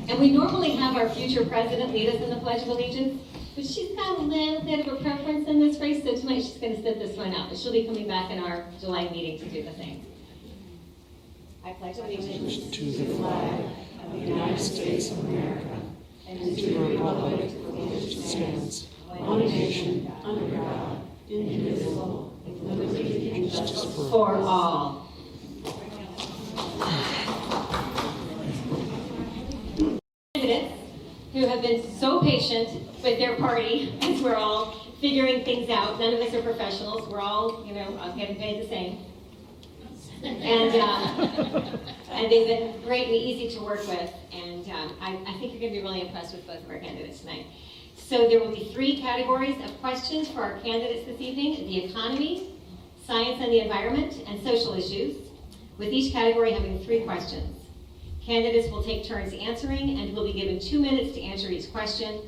And we normally have our future president lead us in the Pledge of Allegiance, but she's got a little bit of a preference in this race, so tonight she's going to sit this one out. But she'll be coming back in our July meeting to do the same. I pledge allegiance to the flag of the United States of America and to the republic for which it stands, one nation, under God, indivisible, with liberty and justice for all. Candidates who have been so patient with their party as we're all figuring things out. None of us are professionals. We're all, getting paid the same. And they've been great and easy to work with. And I think you're going to be really impressed with both of our candidates tonight. So there will be 3 categories of questions for our candidates this evening: the economy, science and the environment, and social issues, with each category having 3 questions. Candidates will take turns answering and will be given 2 minutes to answer each question.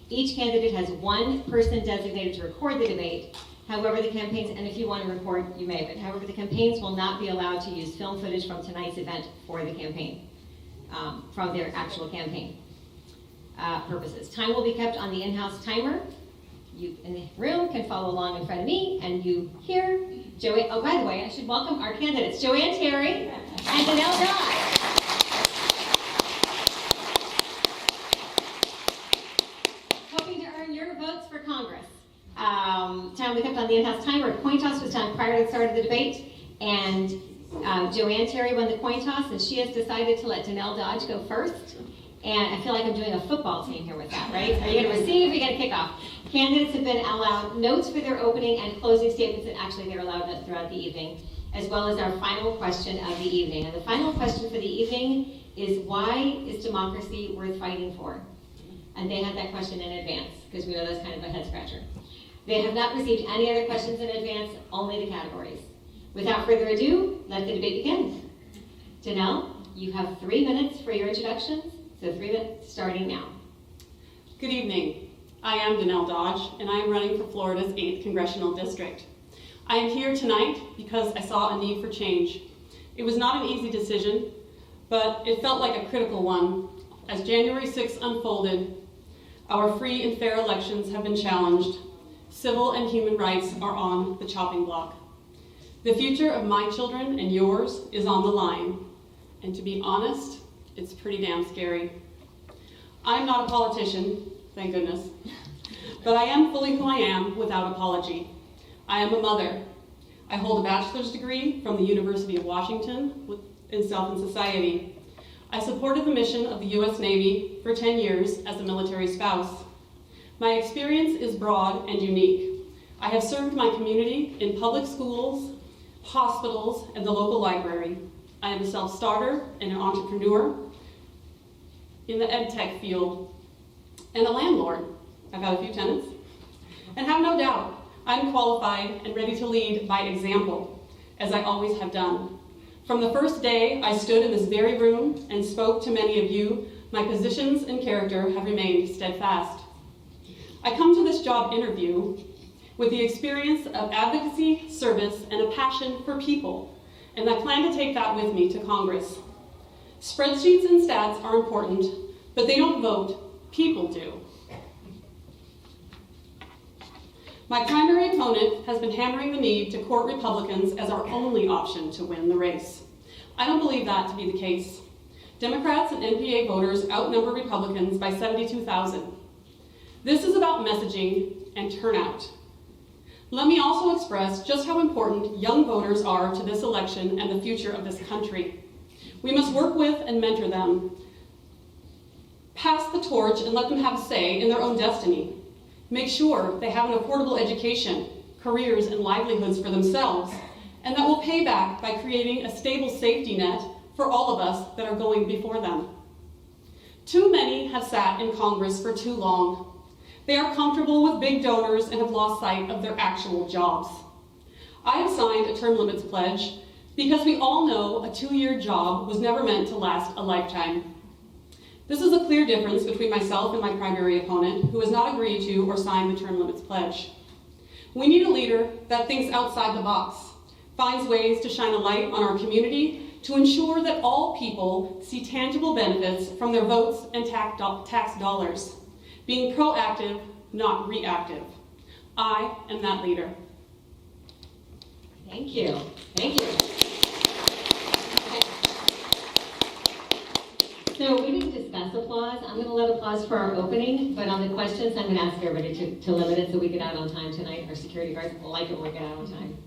Each candidate has 1 person designated to record the debate. However, the campaigns, and if you want to record, you may, but however, the campaigns will not be allowed to use film footage from tonight's event for the campaign, from their actual campaign purposes. Time will be kept on the in-house timer. You in the room can follow along in front of me, and you here, Joanne, oh, by the way, I should welcome our candidates, Joanne Terry and Danelle Dodge. Hoping to earn your votes for Congress. Time we kept on the in-house timer. A coin toss was done prior to the start of the debate, and Joanne Terry won the coin toss, and she has decided to let Danelle Dodge go first. And I feel like I'm doing a football team here with that, right? Are you going to receive? Are you going to kick off? Candidates have been allowed notes for their opening and closing statements, and actually they're allowed that throughout the evening, as well as our final question of the evening. And the final question for the evening is, why is democracy worth fighting for? And they had that question in advance, because we know that's kind of a head scratcher. They have not received any other questions in advance, only the categories. Without further ado, let the debate begin. Danelle, you have 3 minutes for your introductions, so 3 minutes starting now. Good evening. I am Danelle Dodge, and I am running for Florida's 8th Congressional District. I am here tonight because I saw a need for change. It was not an easy decision, but it felt like a critical one. As January 6th unfolded, our free and fair elections have been challenged. Civil and human rights are on the chopping block. The future of my children and yours is on the line. And to be honest, it's pretty damn scary. I'm not a politician, thank goodness, but I am fully who I am without apology. I am a mother. I hold a bachelor's degree from the University of Washington in Self and Society. I supported the mission of the U.S. Navy for 10 years as a military spouse. My experience is broad and unique. I have served my community in public schools, hospitals, and the local library. I am a self-starter and an entrepreneur in the ed tech field, and a landlord. I've had a few tenants. And have no doubt, I'm qualified and ready to lead by example, as I always have done. From the first day I stood in this very room and spoke to many of you, my positions and character have remained steadfast. I come to this job interview with the experience of advocacy, service, and a passion for people, and I plan to take that with me to Congress. Spreadsheets and stats are important, but they don't vote, people do. My primary opponent has been hammering the need to court Republicans as our only option to win the race. I don't believe that to be the case. Democrats and NPA voters outnumber Republicans by 72,000. This is about messaging and turnout. Let me also express just how important young voters are to this election and the future of this country. We must work with and mentor them. Pass the torch and let them have a say in their own destiny. Make sure they have an affordable education, careers, and livelihoods for themselves, and that will pay back by creating a stable safety net for all of us that are going before them. Too many have sat in Congress for too long. They are comfortable with big donors and have lost sight of their actual jobs. I have signed a term limits pledge because we all know a 2-year job was never meant to last a lifetime. This is a clear difference between myself and my primary opponent, who has not agreed to or signed the term limits pledge. We need a leader that thinks outside the box, finds ways to shine a light on our community, to ensure that all people see tangible benefits from their votes and tax dollars, being proactive, not reactive. I am that leader. Thank you. Thank you. Okay. So we didn't discuss applause. I'm going to let applause for our opening, but on the questions, I'm going to ask everybody to limit it so we get out on time tonight. Our security guards will like it when we get out on time.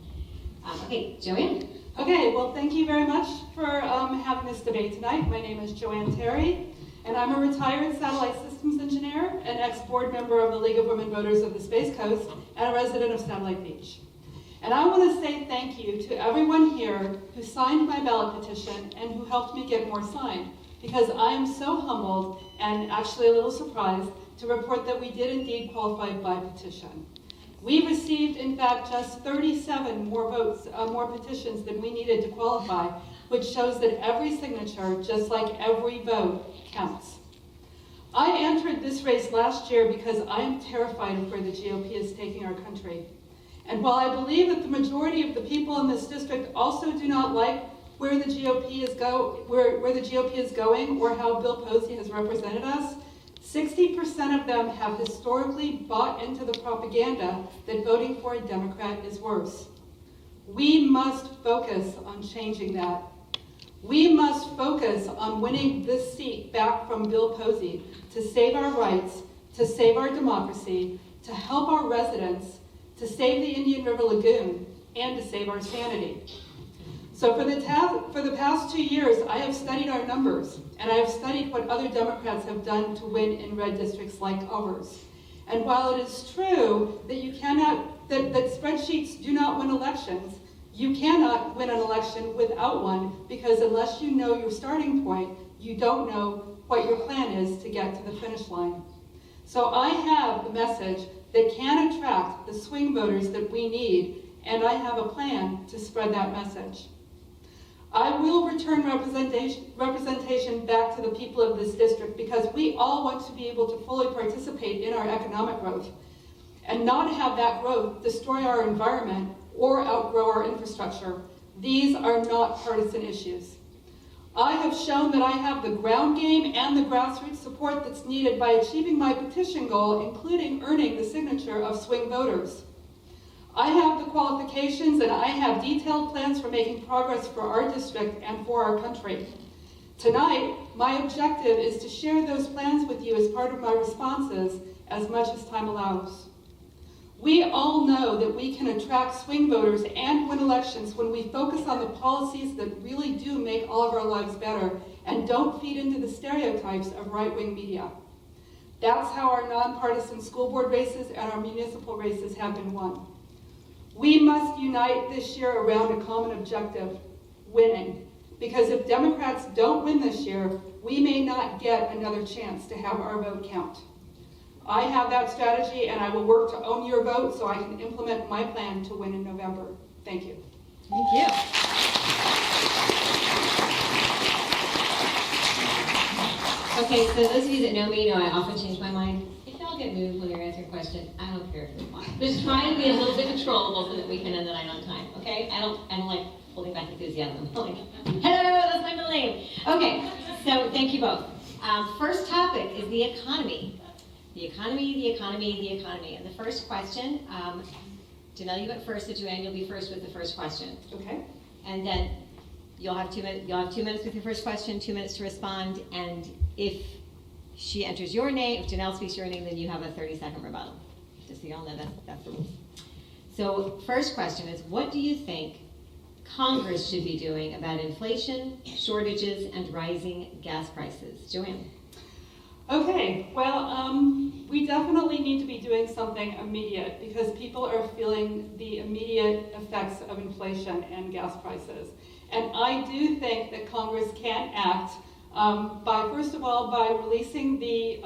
Okay, Joanne. Okay, well, thank you very much for having this debate tonight. My name is Joanne Terry, and I'm a retired satellite systems engineer, an ex-board member of the League of Women Voters of the Space Coast, and a resident of Satellite Beach. And I want to say thank you to everyone here who signed my ballot petition and who helped me get more signed, because I am so humbled and actually a little surprised to report that we did indeed qualify by petition. We received, in fact, just 37 more votes, more petitions than we needed to qualify, which shows that every signature, just like every vote, counts. I entered this race last year because I am terrified of where the GOP is taking our country. And while I believe that the majority of the people in this district also do not like where the GOP is going or how Bill Posey has represented us, 60% of them have historically bought into the propaganda that voting for a Democrat is worse. We must focus on changing that. We must focus on winning this seat back from Bill Posey to save our rights, to save our democracy, to help our residents, to save the Indian River Lagoon, and to save our sanity. So for the past 2 years, I have studied our numbers, and I have studied what other Democrats have done to win in red districts like ours. And while it is true that that spreadsheets do not win elections, you cannot win an election without one, because unless you know your starting point, you don't know what your plan is to get to the finish line. So I have the message that can attract the swing voters that we need, and I have a plan to spread that message. I will return representation back to the people of this district, because we all want to be able to fully participate in our economic growth and not have that growth destroy our environment or outgrow our infrastructure. These are not partisan issues. I have shown that I have the ground game and the grassroots support that's needed by achieving my petition goal, including earning the signature of swing voters. I have the qualifications, and I have detailed plans for making progress for our district and for our country. Tonight, my objective is to share those plans with you as part of my responses as much as time allows. We all know that we can attract swing voters and win elections when we focus on the policies that really do make all of our lives better and don't feed into the stereotypes of right-wing media. That's how our nonpartisan school board races and our municipal races have been won. We must unite this year around a common objective, winning. Because if Democrats don't win this year, we may not get another chance to have our vote count. I have that strategy, and I will work to own your vote so I can implement my plan to win in November. Thank you. Thank you. Okay, so those of you that know me know I often change my mind. If y'all get moved when you're answering a question, I don't care if you're fine. Just try and be a little bit controllable so that we can end the night on time, okay? I don't like holding back enthusiasm. Like, hello, that's my middle name. Okay, so thank you both. First topic is the economy. The economy. And the first question, Danelle, you went first, so Joanne, you'll be first with the first question. Okay. And then you'll have 2 minutes. You'll have 2 minutes with your first question, 2 minutes to respond. And if she enters your name, if Danelle speaks your name, then you have a 30-second rebuttal. Just so y'all know that's the rules. So first question is, what do you think Congress should be doing about inflation, shortages, and rising gas prices? Joanne. Okay, well, we definitely need to be doing something immediate, because people are feeling the immediate effects of inflation and gas prices. And I do think that Congress can act first of all, by releasing the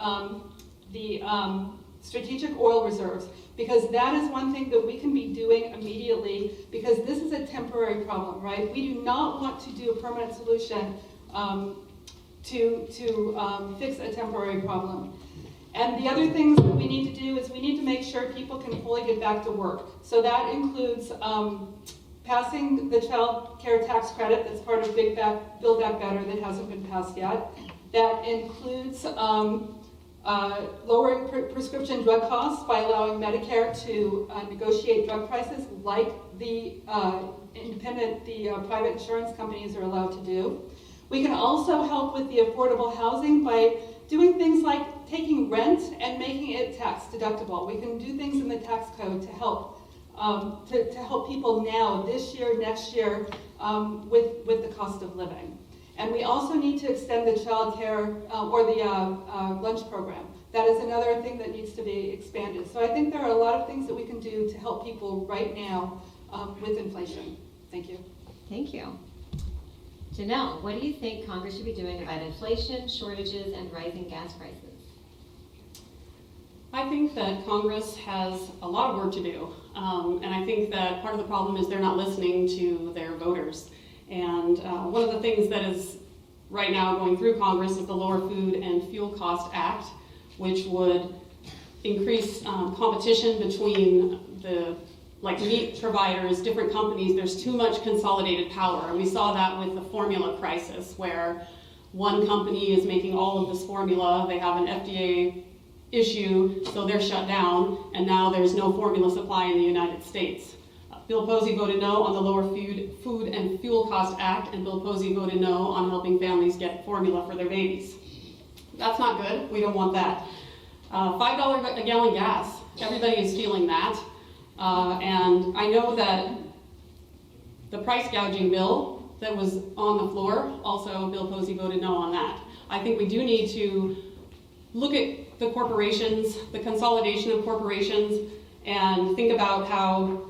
strategic oil reserves, because that is one thing that we can be doing immediately, because this is a temporary problem, right? We do not want to do a permanent solution to fix a temporary problem. And the other things that we need to do is we need to make sure people can fully get back to work. So that includes passing the child care tax credit that's part of Build Back Better that hasn't been passed yet. That includes lowering prescription drug costs by allowing Medicare to negotiate drug prices like the private insurance companies are allowed to do. We can also help with the affordable housing by doing things like taking rent and making it tax deductible. We can do things in the tax code to help people now, this year, next year, with the cost of living. And we also need to extend the child care or the lunch program. That is another thing that needs to be expanded. So I think there are a lot of things that we can do to help people right now with inflation. Thank you. Thank you. Danelle, what do you think Congress should be doing about inflation, shortages, and rising gas prices? I think that Congress has a lot of work to do. And I think that part of the problem is they're not listening to their voters. And one of the things that is right now going through Congress is the Lower Food and Fuel Cost Act, which would increase competition between the meat providers, different companies. There's too much consolidated power. And we saw that with the formula crisis, where one company is making all of this formula. They have an FDA issue, so they're shut down, and now there's no formula supply in the United States. Bill Posey voted no on the Lower Food and Fuel Cost Act, and Bill Posey voted no on helping families get formula for their babies. That's not good. We don't want that. $5 a gallon gas. Everybody is feeling that. And I know that the price gouging bill that was on the floor, also Bill Posey voted no on that. I think we do need to look at the corporations, the consolidation of corporations, and think about how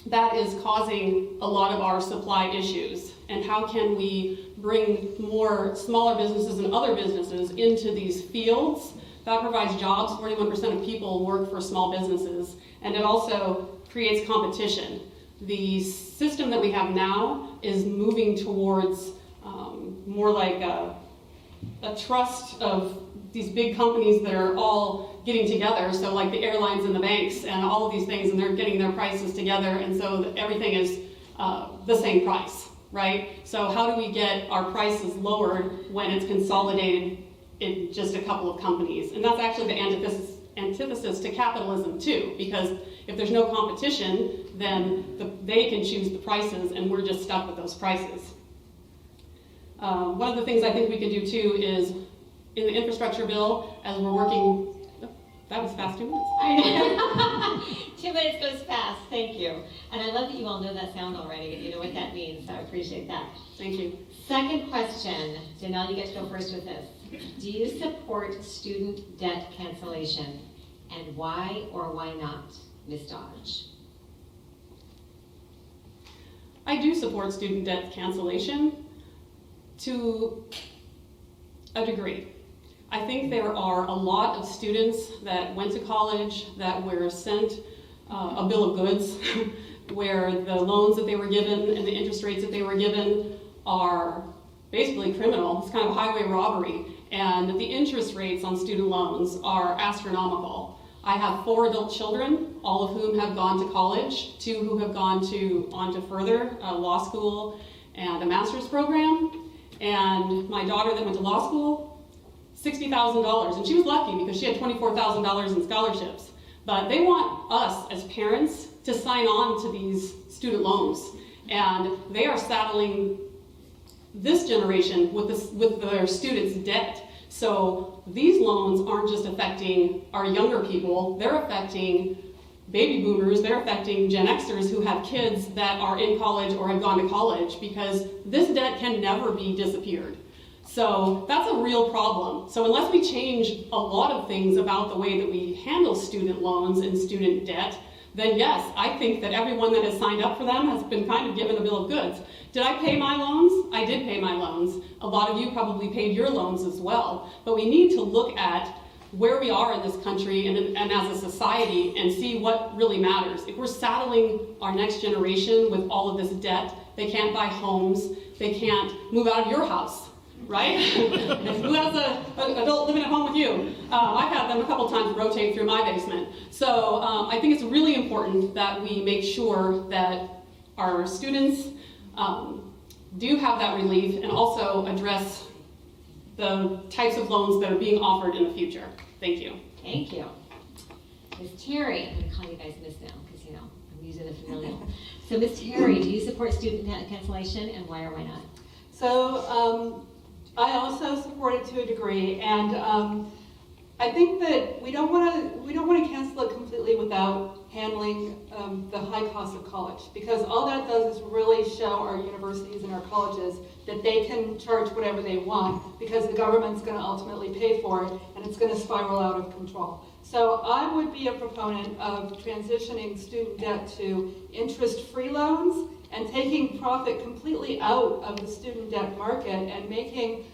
that is causing a lot of our supply issues, and how can we bring more smaller businesses and other businesses into these fields. That provides jobs. 41% of people work for small businesses, and it also creates competition. The system that we have now is moving towards more like a trust of these big companies that are all getting together, so like the airlines and the banks and all of these things, and they're getting their prices together, and so everything is the same price, right? So how do we get our prices lowered when it's consolidated in just a couple of companies? And that's actually the antithesis to capitalism too, because if there's no competition, then they can choose the prices, and we're just stuck with those prices. One of the things I think we could do too is, in the infrastructure bill, as we're working, that was fast, 2 minutes. I know. 2 minutes goes fast, thank you. And I love that you all know that sound already, you know what that means, so I appreciate that. Thank you. Second question, Danelle, you get to go first with this. Do you support student debt cancellation? And why or why not, Ms. Dodge? I do support student debt cancellation to a degree. I think there are a lot of students that went to college that were sent a bill of goods where the loans that they were given and the interest rates that they were given are basically criminal. It's kind of highway robbery. And the interest rates on student loans are astronomical. I have 4 adult children, all of whom have gone to college, 2 who have gone on to further law school and a master's program. And my daughter that went to law school, $60,000, and she was lucky because she had $24,000 in scholarships. But they want us as parents to sign on to these student loans, and they are saddling this generation with their students' debt. So these loans aren't just affecting our younger people, they're affecting baby boomers, they're affecting Gen Xers who have kids that are in college or have gone to college, because this debt can never be disappeared. So that's a real problem. So unless we change a lot of things about the way that we handle student loans and student debt, then yes, I think that everyone that has signed up for them has been kind of given a bill of goods. Did I pay my loans? I did pay my loans. A lot of you probably paid your loans as well. But we need to look at where we are in this country and as a society and see what really matters. If we're saddling our next generation with all of this debt, they can't buy homes, they can't move out of your house, right? Who has an adult living at home with you? I've had them a couple times rotate through my basement. So I think it's really important that we make sure that our students do have that relief, and also address the types of loans that are being offered in the future. Thank you. Thank you. Ms. Terry, I'm going to call you guys Miss now because, I'm using the familial. So Ms. Terry, do you support student debt cancellation, and why or why not? So I also support it to a degree, and I think that we don't want to cancel it completely without handling the high cost of college, because all that does is really show our universities and our colleges that they can charge whatever they want, because the government's going to ultimately pay for it, and it's going to spiral out of control. So I would be a proponent of transitioning student debt to interest-free loans and taking profit completely out of the student debt market and making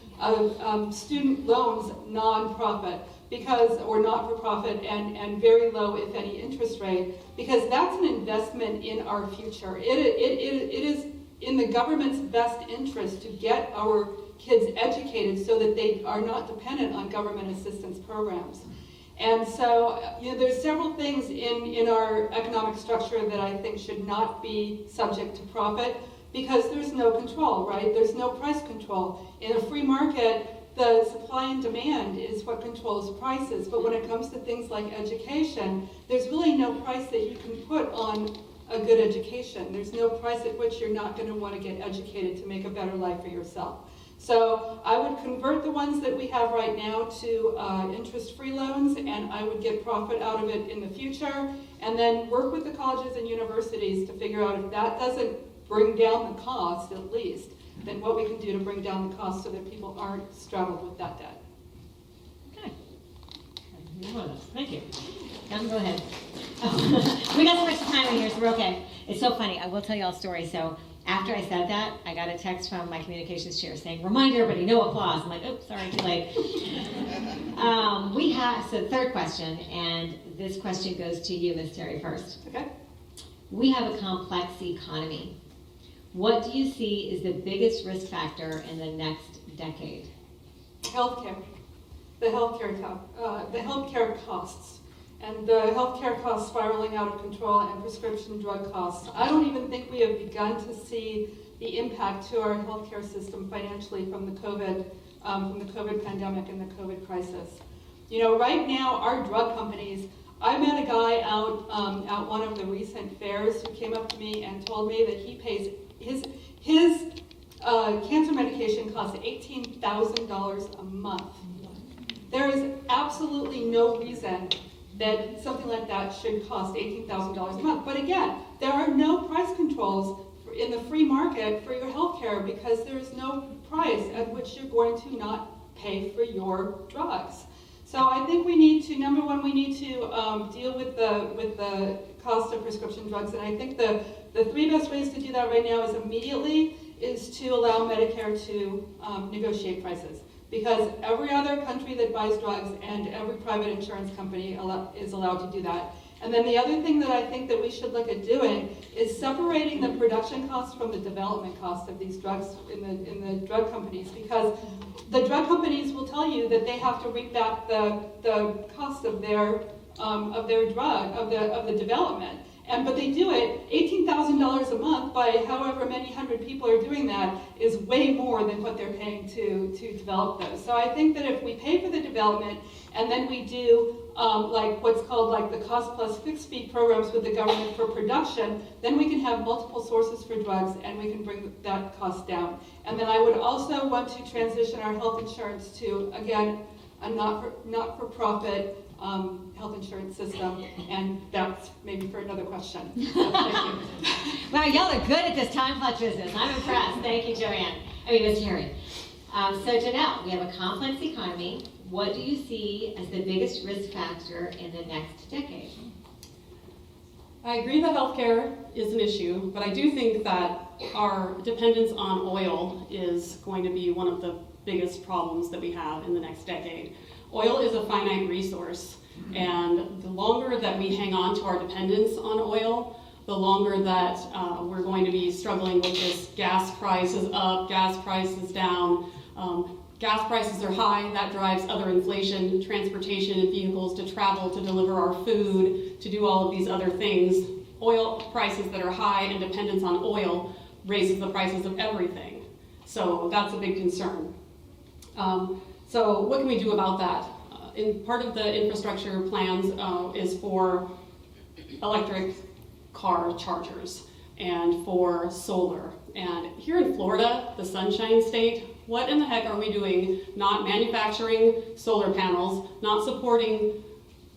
student loans non-profit, or not-for-profit, and very low, if any, interest rate, because that's an investment in our future. It is in the government's best interest to get our kids educated so that they are not dependent on government assistance programs. And so, there's several things in our economic structure that I think should not be subject to profit, because there's no control, right? There's no price control. In a free market, the supply and demand is what controls prices. But when it comes to things like education, there's really no price that you can put on a good education. There's no price at which you're not going to want to get educated to make a better life for yourself. So I would convert the ones that we have right now to interest-free loans, and I would get profit out of it in the future, and then work with the colleges and universities to figure out if that doesn't bring down the cost, at least, then what we can do to bring down the cost so that people aren't straddled with that debt. Okay. Thank you. Go ahead. Oh, we got so much time in here, so we're okay. It's so funny. I will tell you all a story. So after I said that, I got a text from my communications chair saying, "Remind everybody, no applause." I'm like, "Oops, sorry, too late." So third question, and this question goes to you, Ms. Terry, first. Okay. We have a complex economy. What do you see is the biggest risk factor in the next decade? Healthcare. The healthcare costs. And the healthcare costs spiraling out of control, and prescription drug costs. I don't even think we have begun to see the impact to our healthcare system financially from the COVID pandemic and the COVID crisis. Right now, our drug companies, I met a guy out at one of the recent fairs who came up to me and told me that he pays his cancer medication costs $18,000 a month. There is absolutely no reason that something like that should cost $18,000 a month. But again, there are no price controls in the free market for your health care, because there is no price at which you're going to not pay for your drugs. So I think we need to, number one, we need to deal with the cost of prescription drugs. And I think the three best ways to do that right now is to allow Medicare to negotiate prices. Because every other country that buys drugs and every private insurance company is allowed to do that. And then the other thing that I think that we should look at doing is separating the production costs from the development costs of these drugs in the drug companies, because the drug companies will tell you that they have to reap back the cost of their drug, of the development. But they do it, $18,000 a month by however many hundred people are doing that is way more than what they're paying to develop those. So I think that if we pay for the development and then we do like what's called like the cost plus fixed fee programs with the government for production, then we can have multiple sources for drugs and we can bring that cost down. And then I would also want to transition our health insurance to, again, a not-for-profit health insurance system, and that's maybe for another question. So, thank you. Wow, y'all are good at this time clutch business. I'm impressed. Thank you, Ms. Terry. So Danelle, we have a complex economy. What do you see as the biggest risk factor in the next decade? I agree that healthcare is an issue, but I do think that our dependence on oil is going to be one of the biggest problems that we have in the next decade. Oil is a finite resource, and the longer that we hang on to our dependence on oil, the longer that we're going to be struggling with this gas prices up, gas prices down. Gas prices are high, that drives other inflation, transportation and vehicles to travel, to deliver our food, to do all of these other things. oil prices that are high and dependence on oil raises the prices of everything. So that's a big concern. So what can we do about that? In part of the infrastructure plans is for electric car chargers and for solar. And here in Florida, the Sunshine State, what in the heck are we doing not manufacturing solar panels, not supporting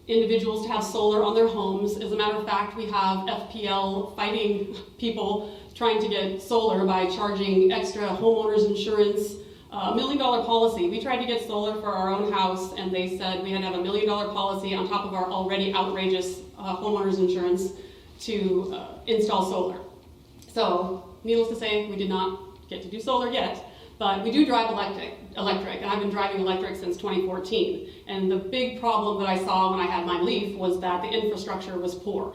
individuals to have solar on their homes? As a matter of fact, we have FPL fighting people trying to get solar by charging extra homeowners insurance, $1 million policy. We tried to get solar for our own house, and they said we had to have $1 million policy on top of our already outrageous homeowners insurance to install solar. So, needless to say, we did not get to do solar yet, but we do drive electric, and I've been driving electric since 2014. And the big problem that I saw when I had my Leaf was that the infrastructure was poor.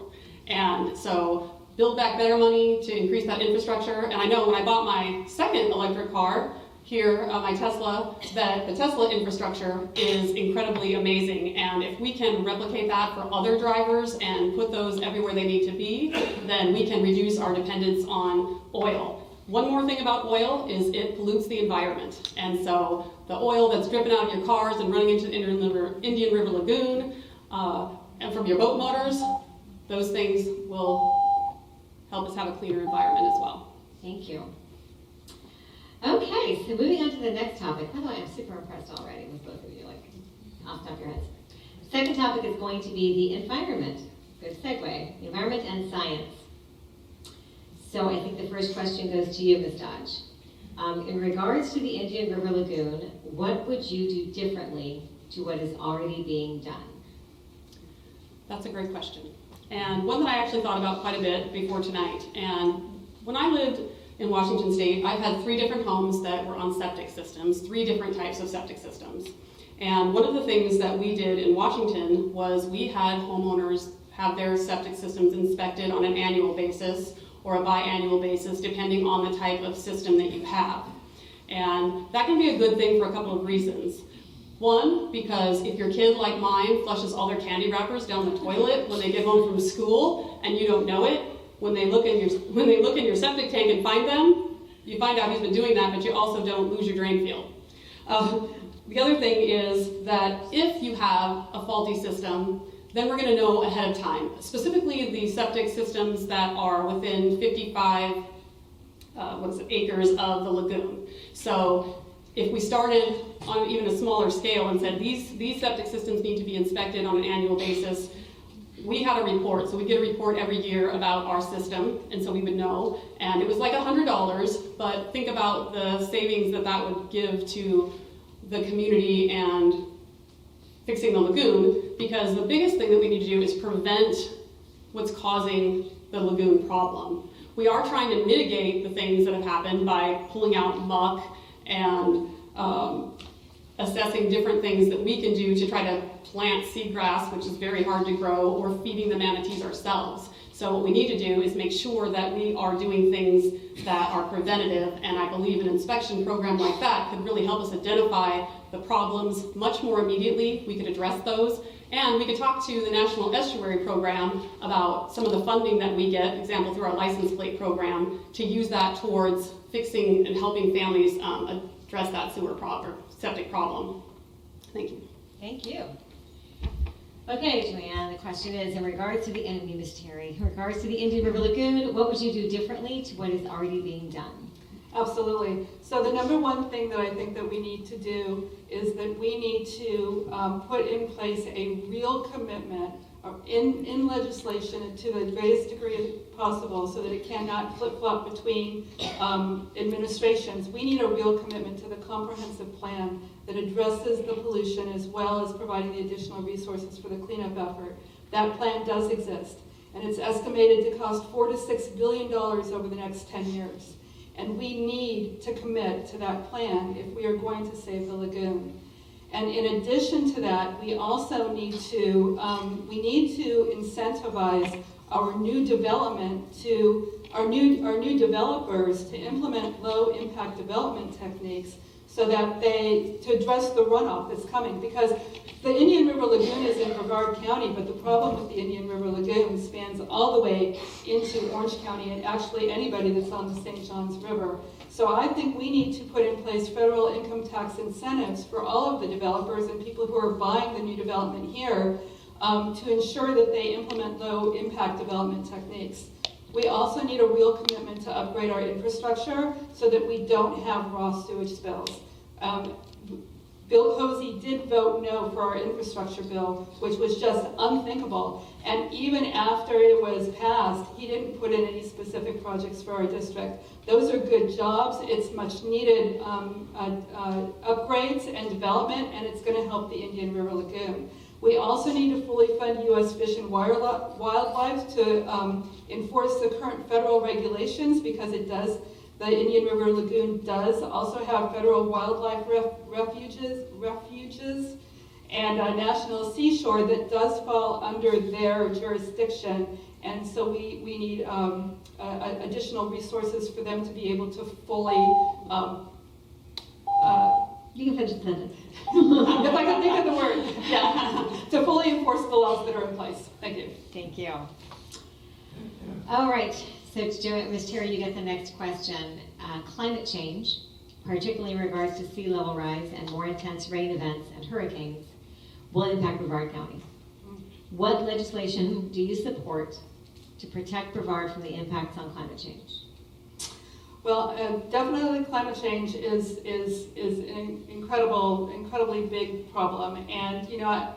And so, Build Back Better money to increase that infrastructure. And I know when I bought my second electric car, here, my Tesla, that the Tesla infrastructure is incredibly amazing, and if we can replicate that for other drivers and put those everywhere they need to be, then we can reduce our dependence on oil. One more thing about oil is it pollutes the environment, and so the oil that's dripping out of your cars and running into the Indian River Lagoon and from your boat motors, those things will help us have a cleaner environment as well. Thank you. Okay, so moving on to the next topic. By the way, I'm super impressed already with both of you, like, off the top of your heads. Second topic is going to be the environment. Good segue. Environment and science. So I think the first question goes to you, Ms. Dodge. In regards to the Indian River Lagoon, what would you do differently to what is already being done? That's a great question, and one that I actually thought about quite a bit before tonight. And when I lived in Washington State, I've had 3 different homes that were on septic systems, 3 different types of septic systems. And one of the things that we did in Washington was we had homeowners have their septic systems inspected on an annual basis or a biannual basis, depending on the type of system that you have. And that can be a good thing for a couple of reasons. One, because if your kid, like mine, flushes all their candy wrappers down the toilet when they get home from school and you don't know it, when they look in your septic tank and find them, you find out he's been doing that, but you also don't lose your drain field. The other thing is that if you have a faulty system, then we're going to know ahead of time. Specifically, the septic systems that are within 55 acres of the lagoon. So if we started on even a smaller scale and said these septic systems need to be inspected on an annual basis, we had a report, so we get a report every year about our system, and so we would know. And it was like $100, but think about the savings that would give to the community and fixing the lagoon, because the biggest thing that we need to do is prevent what's causing the lagoon problem. We are trying to mitigate the things that have happened by pulling out muck and assessing different things that we can do to try to plant seagrass, which is very hard to grow, or feeding the manatees ourselves. So what we need to do is make sure that we are doing things that are preventative, and I believe an inspection program like that could really help us identify the problems much more immediately. We could address those, and we could talk to the National Estuary Program about some of the funding that we get, for example, through our license plate program, to use that towards fixing and helping families address that septic problem. Thank you. Thank you. Okay, Joanne, the question is, in regards to the Indian River Lagoon, what would you do differently to what is already being done? Absolutely. So the number one thing that I think that we need to do is that we need to put in place a real commitment in legislation to the greatest degree possible, so that it cannot flip-flop between administrations. We need a real commitment to the comprehensive plan that addresses the pollution as well as providing the additional resources for the cleanup effort. That plan does exist, and it's estimated to cost $4 to $6 billion over the next 10 years. And we need to commit to that plan if we are going to save the lagoon. And in addition to that, we also need to incentivize our new development to our new developers to implement low impact development techniques, so that to address the runoff that's coming, because the Indian River Lagoon is in Brevard County, but the problem with the Indian River Lagoon spans all the way into Orange County and actually anybody that's on the St. Johns River. So I think we need to put in place federal income tax incentives for all of the developers and people who are buying the new development here to ensure that they implement low impact development techniques. We also need a real commitment to upgrade our infrastructure so that we don't have raw sewage spills. Bill Posey did vote no for our infrastructure bill, which was just unthinkable. And even after it was passed, he didn't put in any specific projects for our district. Those are good jobs. It's much needed upgrades and development, and it's going to help the Indian River Lagoon. We also need to fully fund U.S. Fish and Wildlife to enforce the current federal regulations, because it does. The Indian River Lagoon does also have federal wildlife refuges, and a national seashore that does fall under their jurisdiction. And so we need additional resources for them to be able to fully... You can finish the sentence. If I can think of the word. Yeah. To fully enforce the laws that are in place. Thank you. Thank you. All right. So, Ms. Terry, you get the next question. Climate change, particularly in regards to sea level rise and more intense rain events and hurricanes, will impact Brevard County. What legislation do you support to protect Brevard from the impacts on climate change? Well, definitely climate change is an incredibly big problem. And, you know,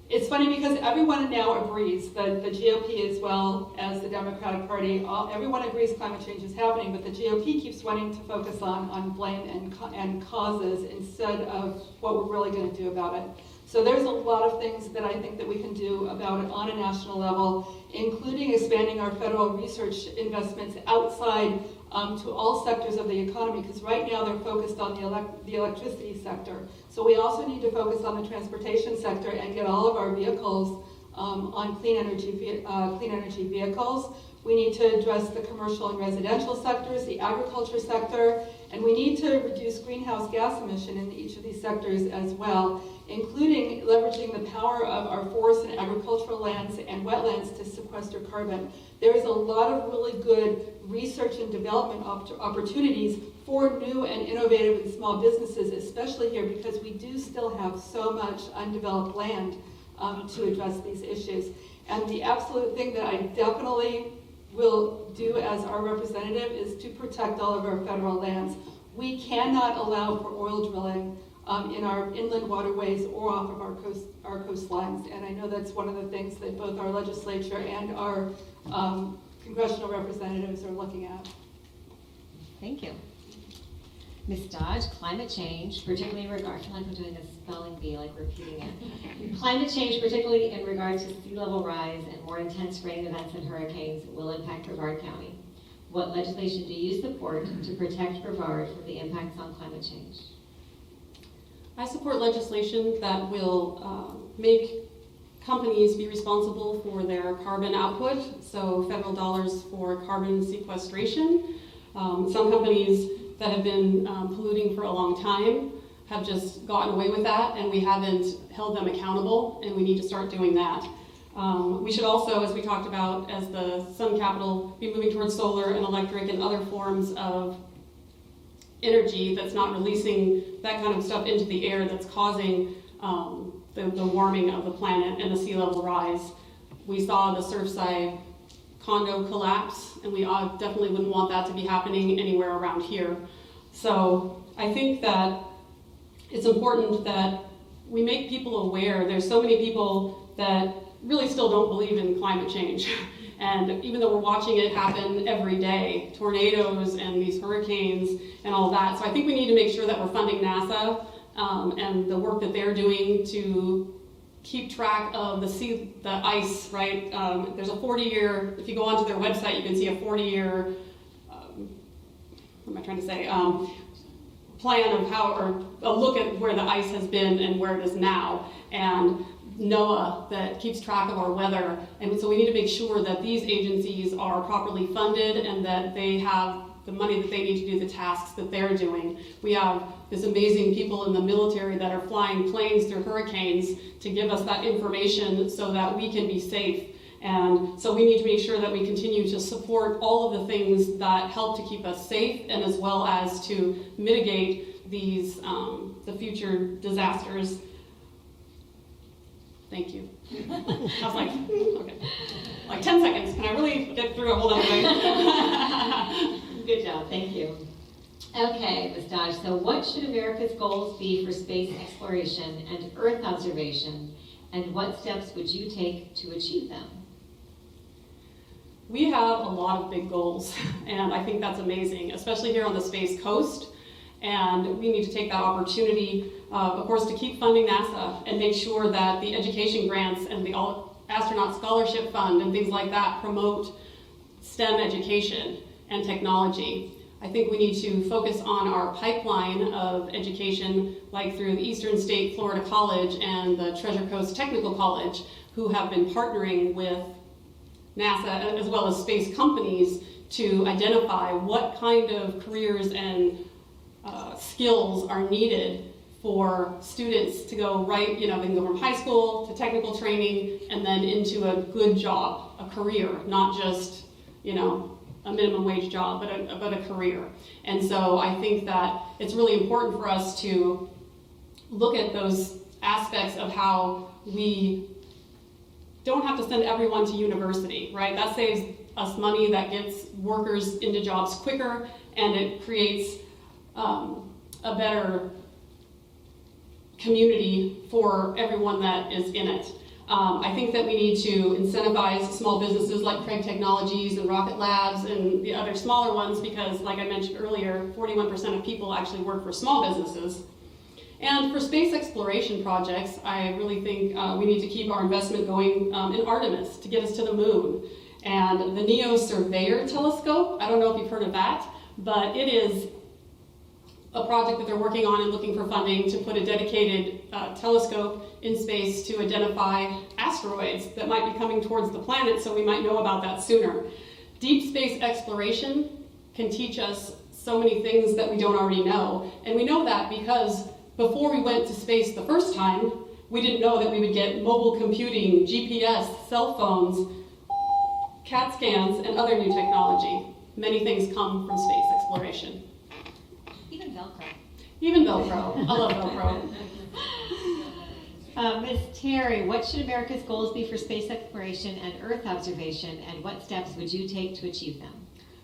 it's funny because everyone now agrees, the GOP as well as the Democratic Party, everyone agrees climate change is happening, but the GOP keeps wanting to focus on blame and causes instead of what we're really going to do about it. So there's a lot of things that I think that we can do about it on a national level, including expanding our federal research investments outside to all sectors of the economy, because right now they're focused on the electricity sector. So we also need to focus on the transportation sector and get all of our vehicles on clean energy vehicles. We need to address the commercial and residential sectors, the agriculture sector, and we need to reduce greenhouse gas emission in each of these sectors as well, including leveraging the power of our forest and agricultural lands and wetlands to sequester carbon. There is a lot of really good research and development opportunities for new and innovative and small businesses, especially here, because we do still have so much undeveloped land to address these issues. And the absolute thing that I definitely will do as our representative is to protect all of our federal lands. We cannot allow for oil drilling in our inland waterways or off of our coastlines. And I know that's one of the things that both our legislature and our congressional representatives are looking at. Thank you. Ms. Dodge, climate change, particularly in regards, I feel like I'm doing a spelling bee, like repeating it. Climate change, particularly in regards to sea level rise and more intense rain events and hurricanes, will impact Brevard County. What legislation do you support to protect Brevard from the impacts on climate change? I support legislation that will make companies be responsible for their carbon output, so federal dollars for carbon sequestration. Some companies that have been polluting for a long time have just gotten away with that, and we haven't held them accountable, and we need to start doing that. We should also, as we talked about, as the sun capital, be moving towards solar and electric and other forms of energy that's not releasing that kind of stuff into the air that's causing the warming of the planet and the sea level rise. We saw the Surfside condo collapse, and we definitely wouldn't want that to be happening anywhere around here. So I think that it's important that we make people aware. There's so many people that really still don't believe in climate change. And even though we're watching it happen every day, tornadoes and these hurricanes and all that. So I think we need to make sure that we're funding NASA and the work that they're doing to keep track of the ice, right? There's a 40-year, if you go onto their website, you can see a 40-year, what am I trying to say, plan of how, or a look at where the ice has been and where it is now. And NOAA that keeps track of our weather. And so we need to make sure that these agencies are properly funded and that they have the money that they need to do the tasks that they're doing. We have this amazing people in the military that are flying planes through hurricanes to give us that information so that we can be safe. And so we need to make sure that we continue to support all of the things that help to keep us safe, and as well as to mitigate these the future disasters. Thank you. I was like, okay, like 10 seconds. Can I really get through a whole other thing? Good job, thank you. Okay, Ms. Dodge, so what should America's goals be for space exploration and Earth observation, and what steps would you take to achieve them? We have a lot of big goals, and I think that's amazing, especially here on the Space Coast. And we need to take that opportunity, of course, to keep funding NASA and make sure that the education grants and the Astronaut Scholarship Fund and things like that promote STEM education and technology. I think we need to focus on our pipeline of education, like through the Eastern State Florida College and the Treasure Coast Technical College, who have been partnering with NASA as well as space companies to identify what kind of careers and skills are needed for students to go right, they can go from high school to technical training and then into a good job, a career, not just, a minimum wage job, but a career. And so I think that it's really important for us to look at those aspects of how we don't have to send everyone to university, right? That saves us money, that gets workers into jobs quicker, and it creates a better community for everyone that is in it. I think that we need to incentivize small businesses like Craig Technologies and Rocket Labs and the other smaller ones, because like I mentioned earlier, 41% of people actually work for small businesses. And for space exploration projects, I really think we need to keep our investment going in Artemis to get us to the moon. And the NEO Surveyor Telescope, I don't know if you've heard of that, but it is a project that they're working on and looking for funding to put a dedicated telescope in space to identify asteroids that might be coming towards the planet, so we might know about that sooner. Deep space exploration can teach us so many things that we don't already know. And we know that because before we went to space the first time, we didn't know that we would get mobile computing, GPS, cell phones, CAT scans, and other new technology. Many things come from space exploration. Even Velcro. Even Velcro. I love Velcro. Ms. Terry, what should America's goals be for space exploration and Earth observation, and what steps would you take to achieve them?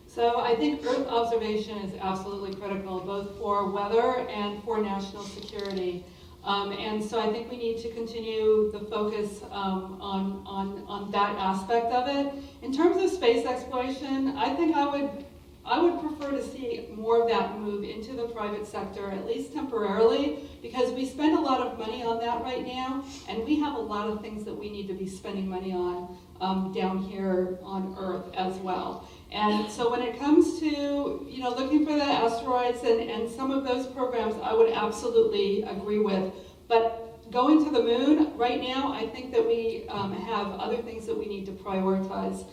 So I think Earth observation is absolutely critical, both for weather and for national security. And so I think we need to continue the focus on that aspect of it. In terms of space exploration, I think I would prefer to see more of that move into the private sector, at least temporarily, because we spend a lot of money on that right now, and we have a lot of things that we need to be spending money on down here on Earth as well. And so when it comes to looking for the asteroids and some of those programs, I would absolutely agree with. But going to the moon right now, I think that we have other things that we need to prioritize.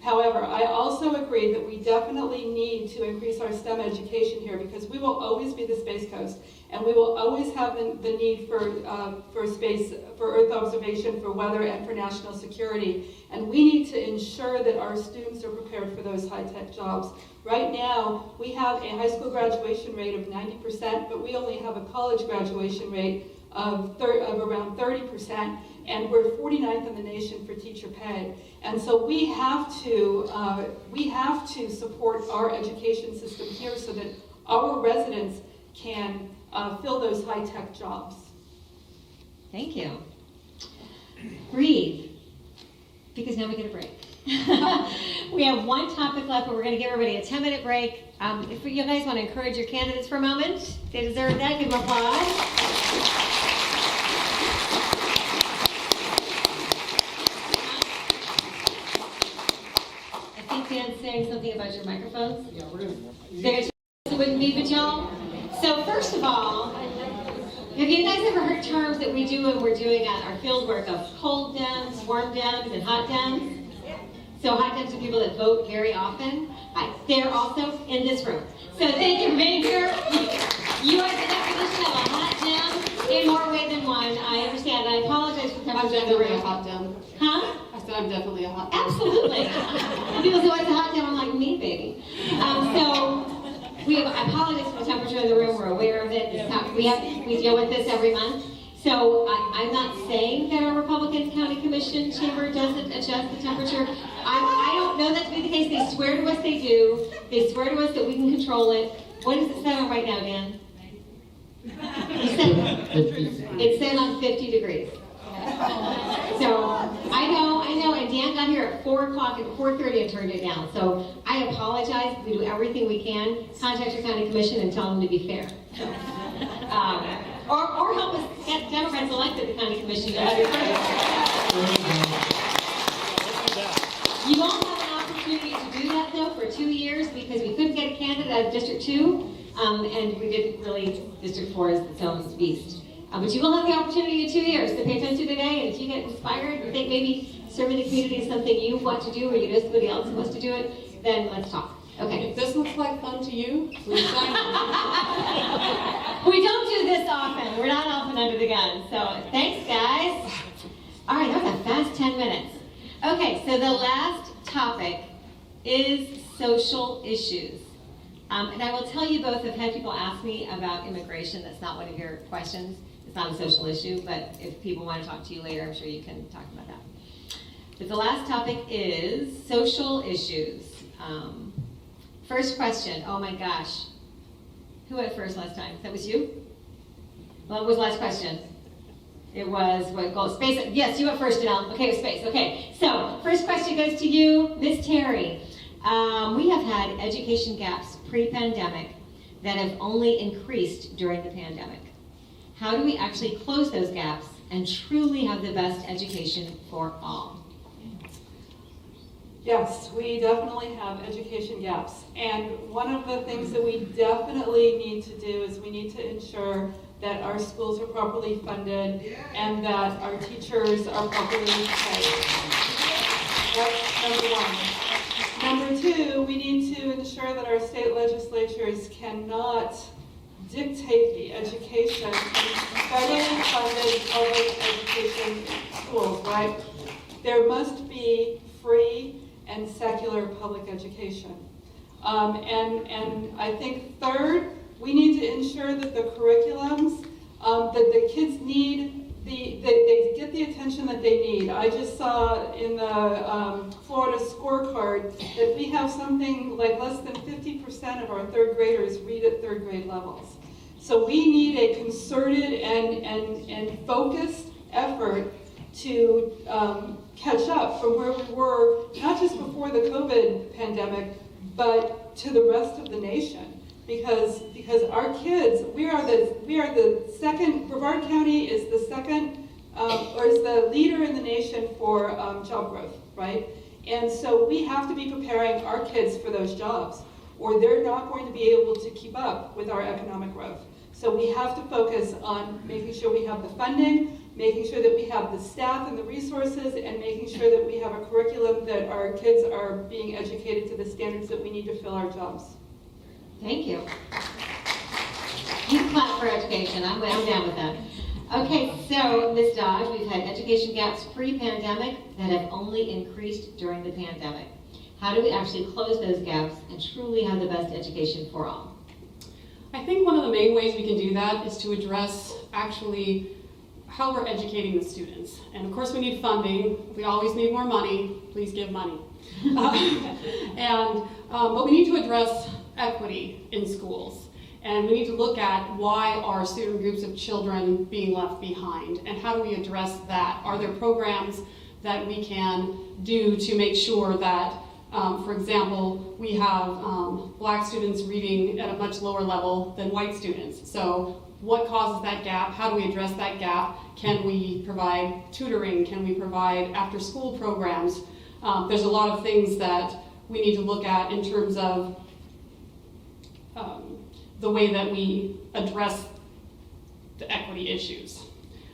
However, I also agree that we definitely need to increase our STEM education here, because we will always be the Space Coast, and we will always have the need for space, for Earth observation, for weather, and for national security. And we need to ensure that our students are prepared for those high-tech jobs. Right now, we have a high school graduation rate of 90%, but we only have a college graduation rate of around 30%, and we're 49th in the nation for teacher pay. And so we have to support our education system here so that our residents can fill those high-tech jobs. Thank you. Breathe, because now we get a break. We have one topic left, but we're going to give everybody a 10-minute break. If you guys want to encourage your candidates for a moment, they deserve that. Give them applause. Dan's saying something about your microphones? Yeah, we're going to. There's it wouldn't be with y'all. So first of all, have you guys ever heard terms that we do when we're doing our field work of cold dems, warm dems, and hot dems? So hot dogs are people that vote very often. They're also in this room. So thank you for being here. You are the definition of a hot gem in more ways than one. I understand. I apologize for I'm temperature in the definitely a room. hot gem. Huh? I said I'm definitely a hot gem. Absolutely. People say, what's a hot gem? I'm like, me, baby. I apologize for the temperature in the room. We're aware of it. We deal with this every month. So I'm not saying that our Republican County Commission chamber doesn't adjust the temperature. I don't know that to be the case. They swear to us they do. They swear to us that we can control it. What is it set on right now, Dan? It's set on 50 degrees. So I know, and Dan got here at 4 o'clock and 4:30 and turned it down. So I apologize. We do everything we can. Contact your county commission and tell them to be fair. Or help us get Democrats elected to the county commission. You won't have an opportunity to do that though for 2 years because we couldn't get a candidate out of District 2, and we didn't really, District 4 is its own beast. But you will have the opportunity in 2 years to pay attention today, and if you get inspired and think maybe serving the community is something you want to do or you know somebody else who wants to do it, then let's talk. Okay. If this looks like fun to you, please sign up. We don't do this often. We're not often under the gun. So thanks, guys. All right, that was a fast 10 minutes. Okay, so the last topic is social issues. And I will tell you both, I've had people ask me about immigration. That's not one of your questions. It's not a social issue, but if people want to talk to you later, I'm sure you can talk about that. But the last topic is social issues. First question, oh my gosh. Who went first last time? That was you? Well, what was the last question? It was, what, goal, space? Yes, you went first, Danelle. Okay, with space. Okay, so first question goes to you, Miss Terry. We have had education gaps pre-pandemic that have only increased during the pandemic. How do we actually close those gaps and truly have the best education for all? Yes, we definitely have education gaps. And one of the things that we definitely need to do is we need to ensure that our schools are properly funded and that our teachers are properly paid. That's number one. Number two, we need to ensure that our state legislatures cannot dictate the education in federally funded public education schools, right? There must be free and secular public education. And I think third, we need to ensure that the curriculums that the kids need, they get the attention that they need. I just saw in the Florida scorecard that we have something like less than 50% of our third graders read at third grade levels. So we need a concerted and focused effort to catch up from where we were, not just before the COVID pandemic, but to the rest of the nation. Because our kids, we are the second, Brevard County is the second, or is the leader in the nation for job growth, right? And so we have to be preparing our kids for those jobs, or they're not going to be able to keep up with our economic growth. So we have to focus on making sure we have the funding, making sure that we have the staff and the resources, and making sure that we have a curriculum that our kids are being educated to the standards that we need to fill our jobs. Thank you. You clap for education. I'm down with that. Okay, so Ms. Dodge, we've had education gaps pre-pandemic that have only increased during the pandemic. How do we actually close those gaps and truly have the best education for all? I think one of the main ways we can do that is to address actually how we're educating the students. And of course we need funding. We always need more money. Please give money. But we need to address equity in schools. And we need to look at why are certain groups of children being left behind and how do we address that? Are there programs that we can do to make sure that, for example, we have black students reading at a much lower level than white students. So what causes that gap? How do we address that gap? Can we provide tutoring? Can we provide after-school programs? There's a lot of things that we need to look at in terms of the way that we address the equity issues.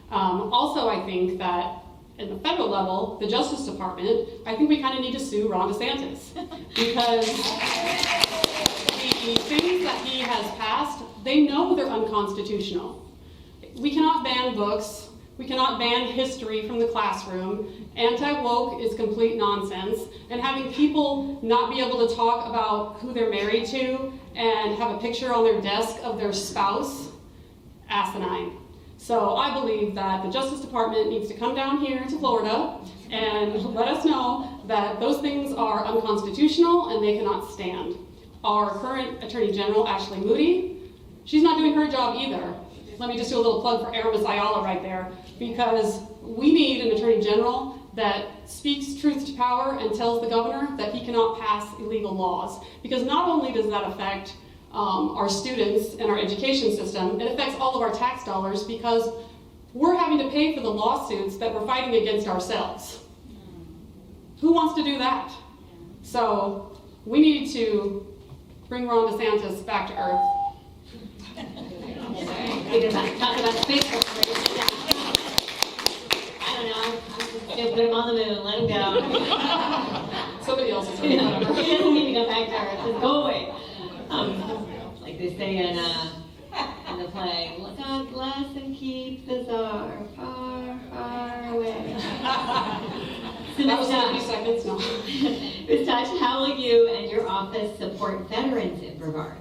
Also, I think that at the federal level, the Justice Department, I think we kind of need to sue Ron DeSantis because the things that he has passed, they know they're unconstitutional. We cannot ban books. We cannot ban history from the classroom. Anti-woke is complete nonsense. And having people not be able to talk about who they're married to and have a picture on their desk of their spouse, asinine. So I believe that the Justice Department needs to come down here to Florida and let us know that those things are unconstitutional and they cannot stand. Our current Attorney General, Ashley Moody, she's not doing her job either. Let me just do a little plug for Aramis Ayala right there, because we need an Attorney General that speaks truth to power and tells the governor that he cannot pass illegal laws. Because not only does that affect our students and our education system, it affects all of our tax dollars because we're having to pay for the lawsuits that we're fighting against ourselves. Who wants to do that? So we need to bring Ron DeSantis back to earth. Talk about Facebook. I don't know. I'm just gonna put him on the moon. Let him go. Somebody else is He doesn't need to go back to Earth. Just go away. Like they say in the play, God bless and keep the czar far, far away. So That was Ms. 30 seconds, no. Ms. Dodge, how will you and your office support veterans in Brevard?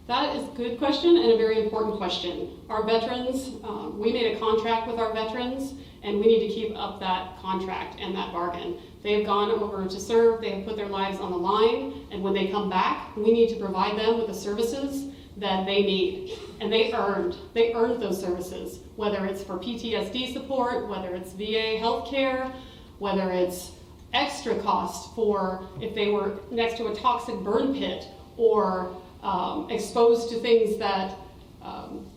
That is a good question and a very important question. Our veterans, we made a contract with our veterans, and we need to keep up that contract and that bargain. They have gone over to serve, they have put their lives on the line, and when they come back, we need to provide them with the services that they need. And they earned those services, whether it's for PTSD support, whether it's VA healthcare, whether it's extra cost for if they were next to a toxic burn pit or exposed to things that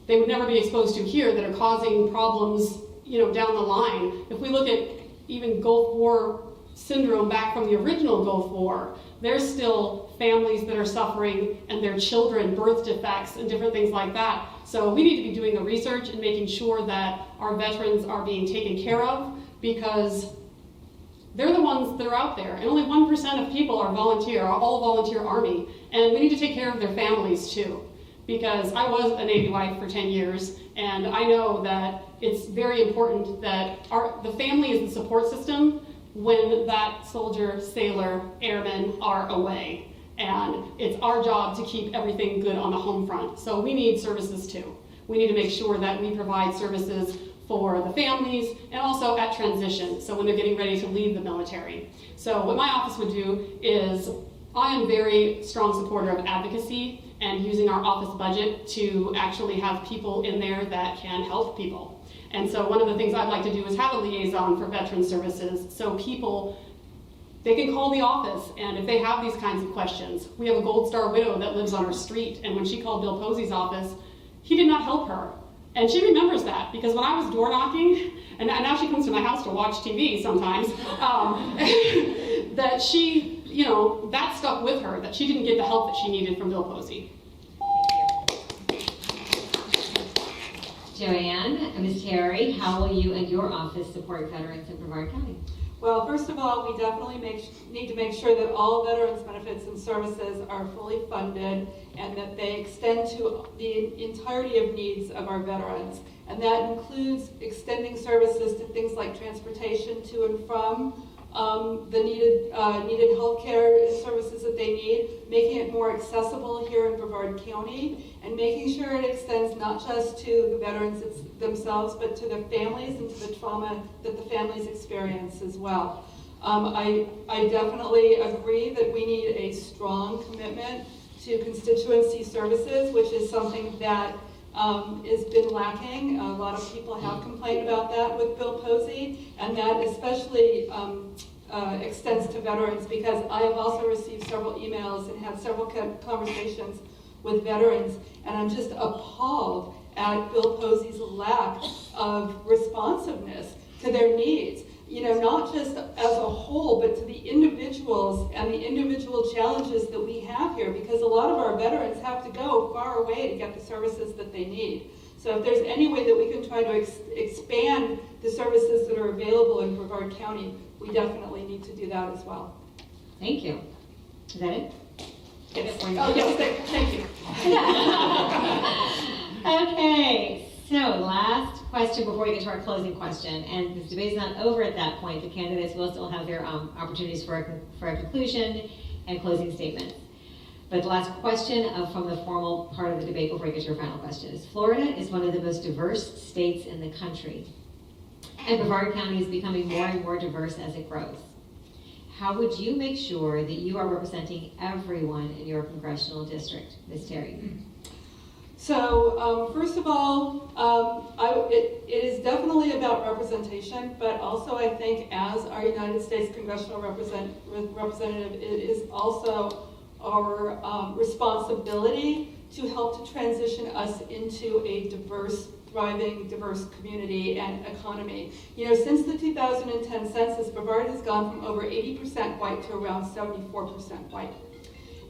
they would never be exposed to here that are causing problems, down the line. If we look at even Gulf War syndrome back from the original Gulf War, there's still families that are suffering and their children, birth defects and different things like that. So we need to be doing the research and making sure that our veterans are being taken care of, because they're the ones that are out there, and only 1% of people are all volunteer Army, and we need to take care of their families too. Because I was a Navy wife for 10 years, and I know that it's very important that the family is the support system when that soldier, sailor, airman are away. And it's our job to keep everything good on the home front. So we need services too. We need to make sure that we provide services for the families and also at transition, so when they're getting ready to leave the military. So what my office would do is, I am very strong supporter of advocacy and using our office budget to actually have people in there that can help people. And so one of the things I'd like to do is have a liaison for veteran services, so people, they can call the office, and if they have these kinds of questions. We have a Gold Star widow that lives on our street, and when she called Bill Posey's office, he did not help her. And she remembers that, because when I was door knocking, and now she comes to my house to watch TV sometimes, that she, that stuck with her, that she didn't get the help that she needed from Bill Posey. Joanne and Ms. Terry, how will you and your office support veterans in Brevard County? Well, first of all, we definitely need to make sure that all veterans benefits and services are fully funded and that they extend to the entirety of needs of our veterans. And that includes extending services to things like transportation to and from the needed health care services that they need, making it more accessible here in Brevard County, and making sure it extends not just to the veterans themselves, but to their families and to the trauma that the families experience as well. I definitely agree that we need a strong commitment to constituency services, which is something that has been lacking. A lot of people have complained about that with Bill Posey, and that especially extends to veterans, because I have also received several emails and had several conversations with veterans, and I'm just appalled at Bill Posey's lack of responsiveness to their needs. Not just as a whole, but to the individuals and the individual challenges that we have here, because a lot of our veterans have to go far away to get the services that they need. So if there's any way that we can try to expand the services that are available in Brevard County, we definitely need to do that as well. Thank you. Is that it? Yes. Oh, yes, thank you. Okay, so last question before we get to our closing question, and this debate is not over at that point. The candidates will still have their opportunities for a conclusion and closing statements. But the last question from the formal part of the debate before we get to your final question is, Florida is one of the most diverse states in the country, and Brevard County is becoming more and more diverse as it grows. How would you make sure that you are representing everyone in your congressional district, Ms. Terry? So first of all, it is definitely about representation, but also I think as our United States congressional representative, it is also our responsibility to help to transition us into a diverse, thriving, diverse community and economy. You know, since the 2010 census, Brevard has gone from over 80% white to around 74% white.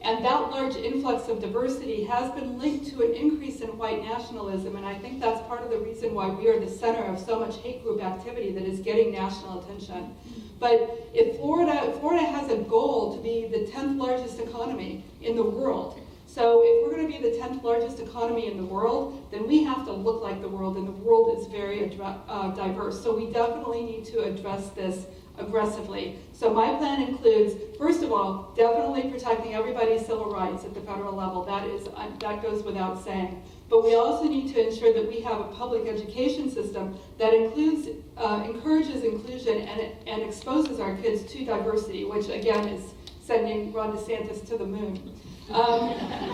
And that large influx of diversity has been linked to an increase in white nationalism, and I think that's part of the reason why we are the center of so much hate group activity that is getting national attention. But if Florida has a goal to be the 10th largest economy in the world. So if we're going to be the 10th largest economy in the world, then we have to look like the world, and the world is very diverse. So we definitely need to address this aggressively. So my plan includes, first of all, definitely protecting everybody's civil rights at the federal level. That goes without saying. But we also need to ensure that we have a public education system that encourages inclusion and exposes our kids to diversity, which again is sending Ron DeSantis to the moon.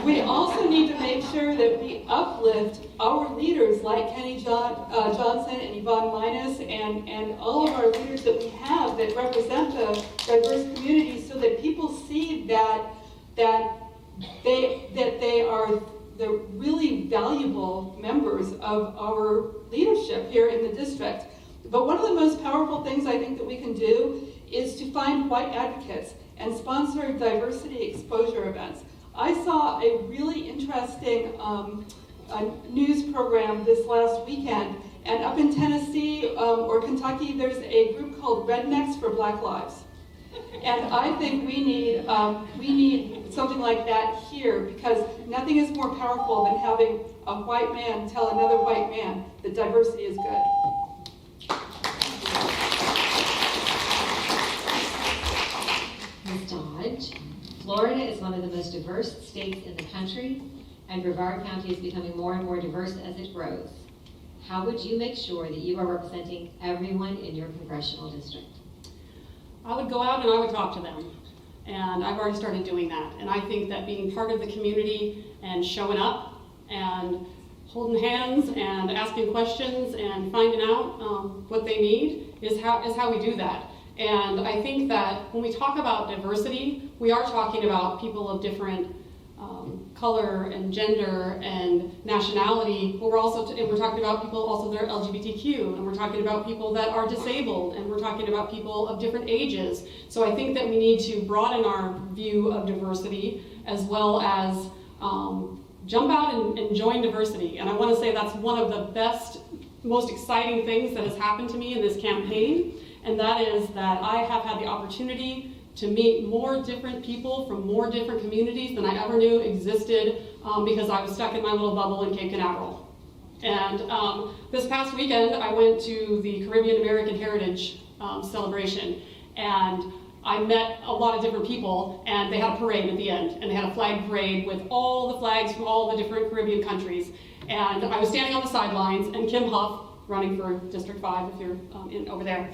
We also need to make sure that we uplift our leaders like Kenny Johnson and Yvonne Minus and all of our leaders that we have that represent the diverse community, so that people see that they are the really valuable members of our leadership here in the district. But one of the most powerful things I think that we can do is to find white advocates and sponsor diversity exposure events. I saw a really interesting news program this last weekend, and up in Tennessee or Kentucky, there's a group called Rednecks for Black Lives. And I think we need something like that here, because nothing is more powerful than having a white man tell another white man that diversity is good. Ms. Dodge, Florida is one of the most diverse states in the country, and Brevard County is becoming more and more diverse as it grows. How would you make sure that you are representing everyone in your congressional district? I would go out and I would talk to them. And I've already started doing that. And I think that being part of the community and showing up and holding hands and asking questions and finding out what they need is how we do that. And I think that when we talk about diversity, we are talking about people of different color and gender and nationality, but we're talking about people also that are LGBTQ, and we're talking about people that are disabled, and we're talking about people of different ages. So I think that we need to broaden our view of diversity, as well as jump out and join diversity. And I want to say that's one of the best, most exciting things that has happened to me in this campaign, and that is that I have had the opportunity to meet more different people from more different communities than I ever knew existed, because I was stuck in my little bubble in Cape Canaveral. And this past weekend, I went to the Caribbean American Heritage celebration, and I met a lot of different people, and they had a parade at the end, and they had a flag parade with all the flags from all the different Caribbean countries. And I was standing on the sidelines, and Kim Huff, running for District 5, if you're over there,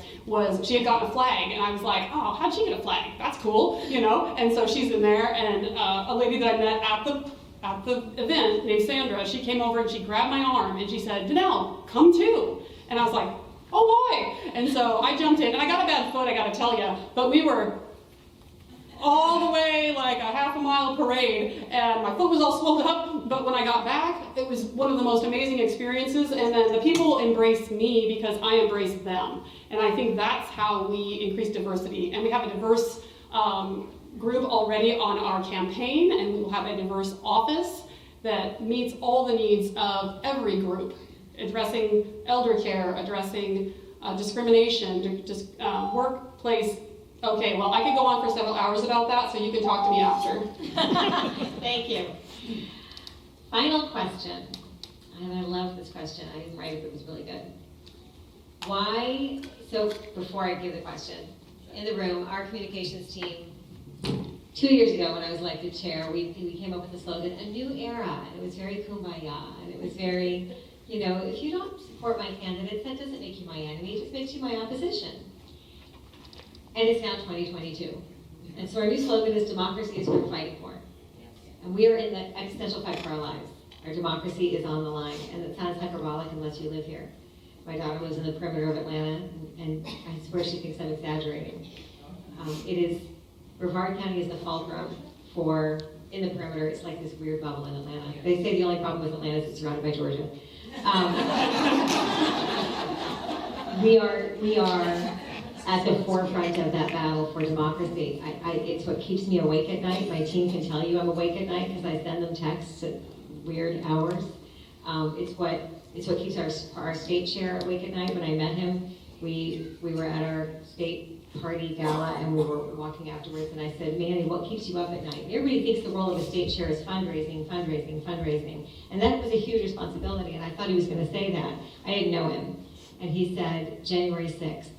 she had gotten a flag, and I was like, oh, how'd she get a flag? That's cool, you know? And so she's in there, and a lady that I met at the event, named Sandra, she came over and she grabbed my arm, and she said, Danelle, come too. And I was like, oh boy. And so I jumped in, and I got a bad foot, I gotta tell you, but we were all the way like a half-a-mile parade, and my foot was all swelled up, but when I got back, it was one of the most amazing experiences, and then the people embraced me because I embraced them. And I think that's how we increase diversity. And we have a diverse group already on our campaign, and we will have a diverse office that meets all the needs of every group addressing elder care, addressing discrimination, workplace. Okay, well, I could go on for several hours about that, so you can talk to me after. Thank you. Final question, and I love this question. I didn't write it, but it was really good. Why, so before I give the question, in the room, our communications team, 2 years ago when I was elected chair, we came up with the slogan, a new era, and it was very kumbaya, and it was very, you know, if you don't support my candidates, that doesn't make you my enemy, it just makes you my opposition. And it's now 2022. And so our new slogan is democracy is worth fighting for. And we are in the existential fight for our lives. Our democracy is on the line, and it sounds hyperbolic unless you live here. My daughter lives in the perimeter of Atlanta, and I swear she thinks I'm exaggerating. Brevard County is the fulcrum for, in the perimeter, it's like this weird bubble in Atlanta. They say the only problem with Atlanta is it's surrounded by Georgia. We are at the forefront of that battle for democracy. It's what keeps me awake at night. My team can tell you I'm awake at night because I send them texts at weird hours. It's what keeps our state chair awake at night. When I met him, we were at our state party gala and we were walking afterwards, and I said, Manny, what keeps you up at night? Everybody thinks the role of a state chair is fundraising, fundraising, fundraising. And that was a huge responsibility, and I thought he was going to say that. I didn't know him. And he said, January 6th.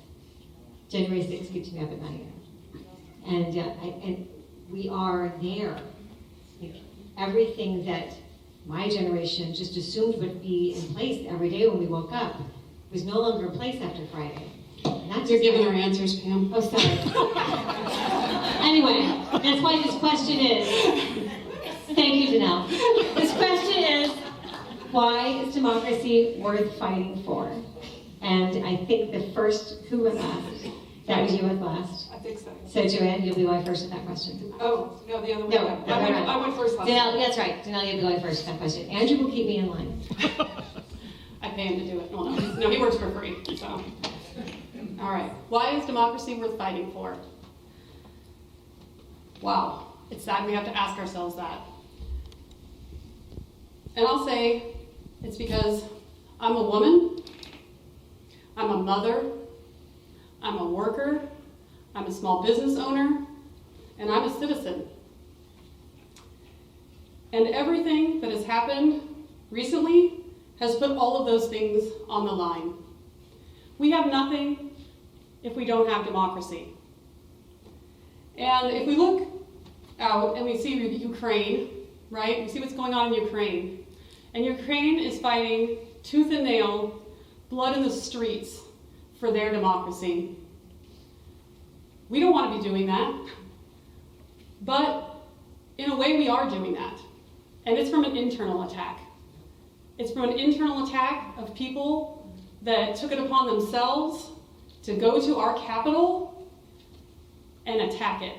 January 6th keeps me up at night. And we are there. Like, everything that my generation just assumed would be in place every day when we woke up was no longer in place after Friday. You're giving our answers, Pam. Oh, sorry. Anyway, that's why this question is, thank you, Danelle. This question is, why is democracy worth fighting for? And I think the first, who was last? That was you was last. I think so. So Joanne, you'll be going first with that question. Oh, no, the other way. No, I went first last Danelle, time. that's right. Danelle, you'll be going first with that question. Andrew will keep me in line. I pay him to do it. Well, no, he works for free, so. All right, why is democracy worth fighting for? Wow, it's sad we have to ask ourselves that. And I'll say it's because I'm a woman, I'm a mother, I'm a worker, I'm a small business owner, and I'm a citizen. And everything that has happened recently has put all of those things on the line. We have nothing if we don't have democracy. And if we look out and we see Ukraine, right? We see what's going on in Ukraine. And Ukraine is fighting tooth and nail, blood in the streets for their democracy. We don't want to be doing that. But in a way we are doing that. And it's from an internal attack. It's from an internal attack of people that took it upon themselves to go to our capital and attack it.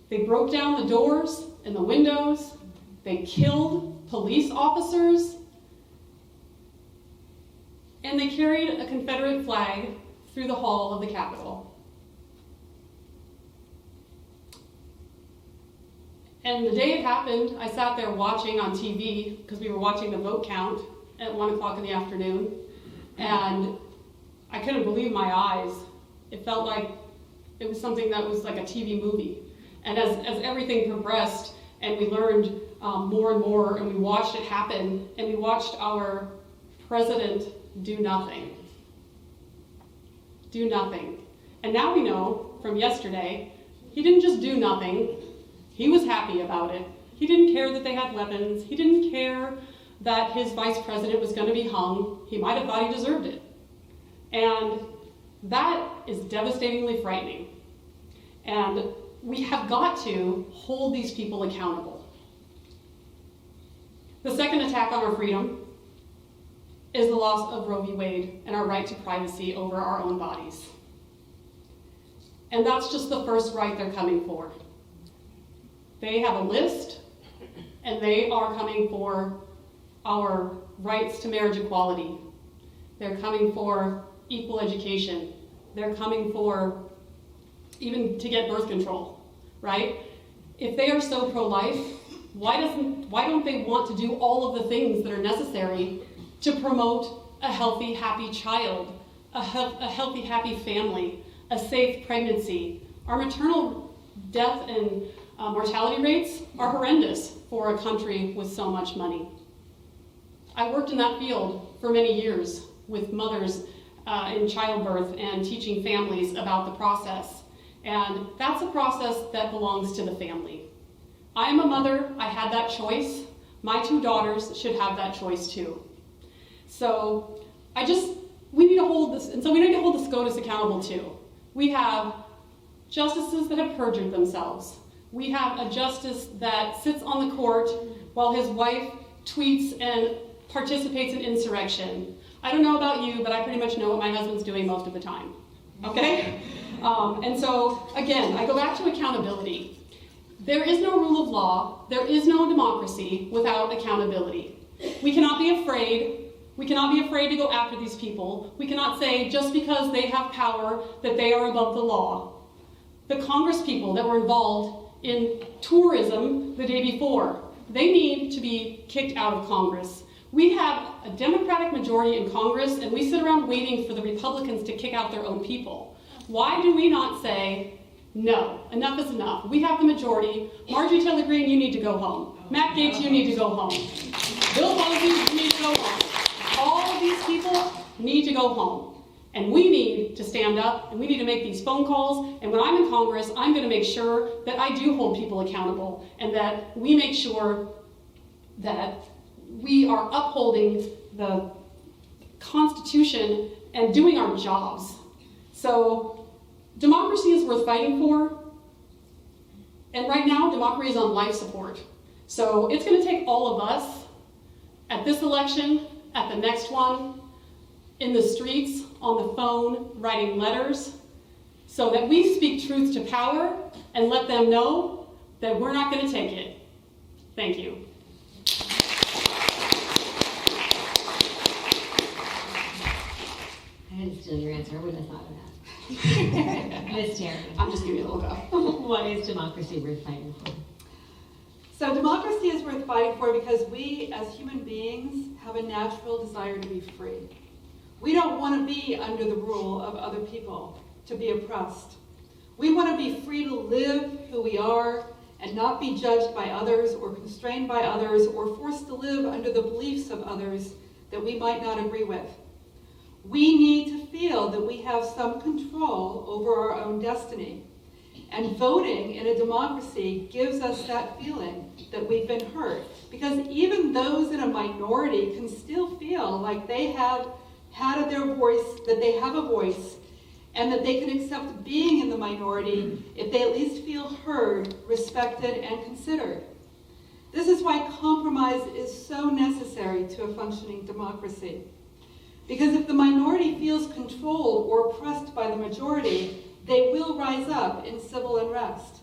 They broke down the doors and the windows. They killed police officers. And they carried a Confederate flag through the hall of the Capitol. And the day it happened, I sat there watching on TV, because we were watching the vote count at 1 o'clock in the afternoon, and I couldn't believe my eyes. It felt like it was something that was like a TV movie. And as everything progressed, and we learned more and more, and we watched it happen, and we watched our president do nothing. Do nothing. And now we know from yesterday, he didn't just do nothing, he was happy about it. He didn't care that they had weapons. He didn't care that his vice president was going to be hung. He might have thought he deserved it. And that is devastatingly frightening. And we have got to hold these people accountable. The second attack on our freedom is the loss of Roe v. Wade and our right to privacy over our own bodies. And that's just the first right they're coming for. They have a list, and they are coming for our rights to marriage equality. They're coming for equal education. They're coming for even to get birth control, right? If they are so pro-life, why don't they want to do all of the things that are necessary to promote a healthy, happy child, a healthy, happy family, a safe pregnancy. Our maternal death and mortality rates are horrendous for a country with so much money. I worked in that field for many years with mothers in childbirth and teaching families about the process. And that's a process that belongs to the family. I am a mother, I had that choice. My 2 daughters should have that choice too. So we need to hold this, and so we need to hold the SCOTUS accountable too. We have justices that have perjured themselves. We have a justice that sits on the court while his wife tweets and participates in insurrection. I don't know about you, but I pretty much know what my husband's doing most of the time, okay? And so, again, I go back to accountability. There is no rule of law, there is no democracy without accountability. We cannot be afraid. We cannot be afraid to go after these people. We cannot say just because they have power that they are above the law. The Congress people that were involved in tourism the day before, they need to be kicked out of Congress. We have a Democratic majority in Congress, and we sit around waiting for the Republicans to kick out their own people. Why do we not say, no, enough is enough? We have the majority. Marjorie Taylor Greene, you need to go home. Matt Gaetz, you need to go home. Bill Bosey, you need to go home. All of these people need to go home. And we need to stand up, and we need to make these phone calls. And when I'm in Congress, I'm going to make sure that I do hold people accountable, and that we make sure that we are upholding the Constitution and doing our jobs. So democracy is worth fighting for. And right now, democracy is on life support. So it's going to take all of us at this election, at the next one, in the streets, on the phone, writing letters, so that we speak truth to power and let them know that we're not going to take it. Thank you. I had to steal your answer. I wouldn't have thought of that. Ms. Terry. I'm just giving you a little go. Why is democracy worth fighting for? So democracy is worth fighting for because we, as human beings, have a natural desire to be free. We don't want to be under the rule of other people, to be oppressed. We want to be free to live who we are and not be judged by others or constrained by others or forced to live under the beliefs of others that we might not agree with. We need to feel that we have some control over our own destiny. And voting in a democracy gives us that feeling that we've been heard. Because even those in a minority can still feel like they have had their voice, that they have a voice, and that they can accept being in the minority if they at least feel heard, respected, and considered. This is why compromise is so necessary to a functioning democracy. Because if the minority feels controlled or oppressed by the majority, they will rise up in civil unrest.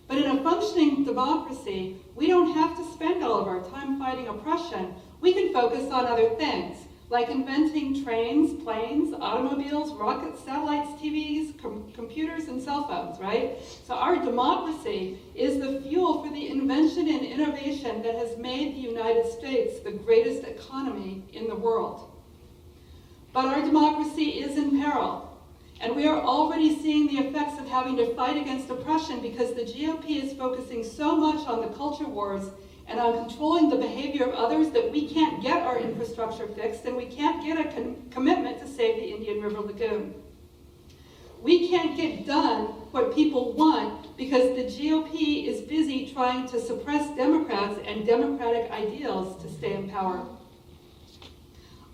But in a functioning democracy, we don't have to spend all of our time fighting oppression. We can focus on other things, like inventing trains, planes, automobiles, rockets, satellites, TVs, computers, and cell phones, right? So our democracy is the fuel for the invention and innovation that has made the United States the greatest economy in the world. But our democracy is in peril, and we are already seeing the effects of having to fight against oppression because the GOP is focusing so much on the culture wars and on controlling the behavior of others that we can't get our infrastructure fixed and we can't get a commitment to save the Indian River Lagoon. We can't get done what people want because the GOP is busy trying to suppress Democrats and democratic ideals to stay in power.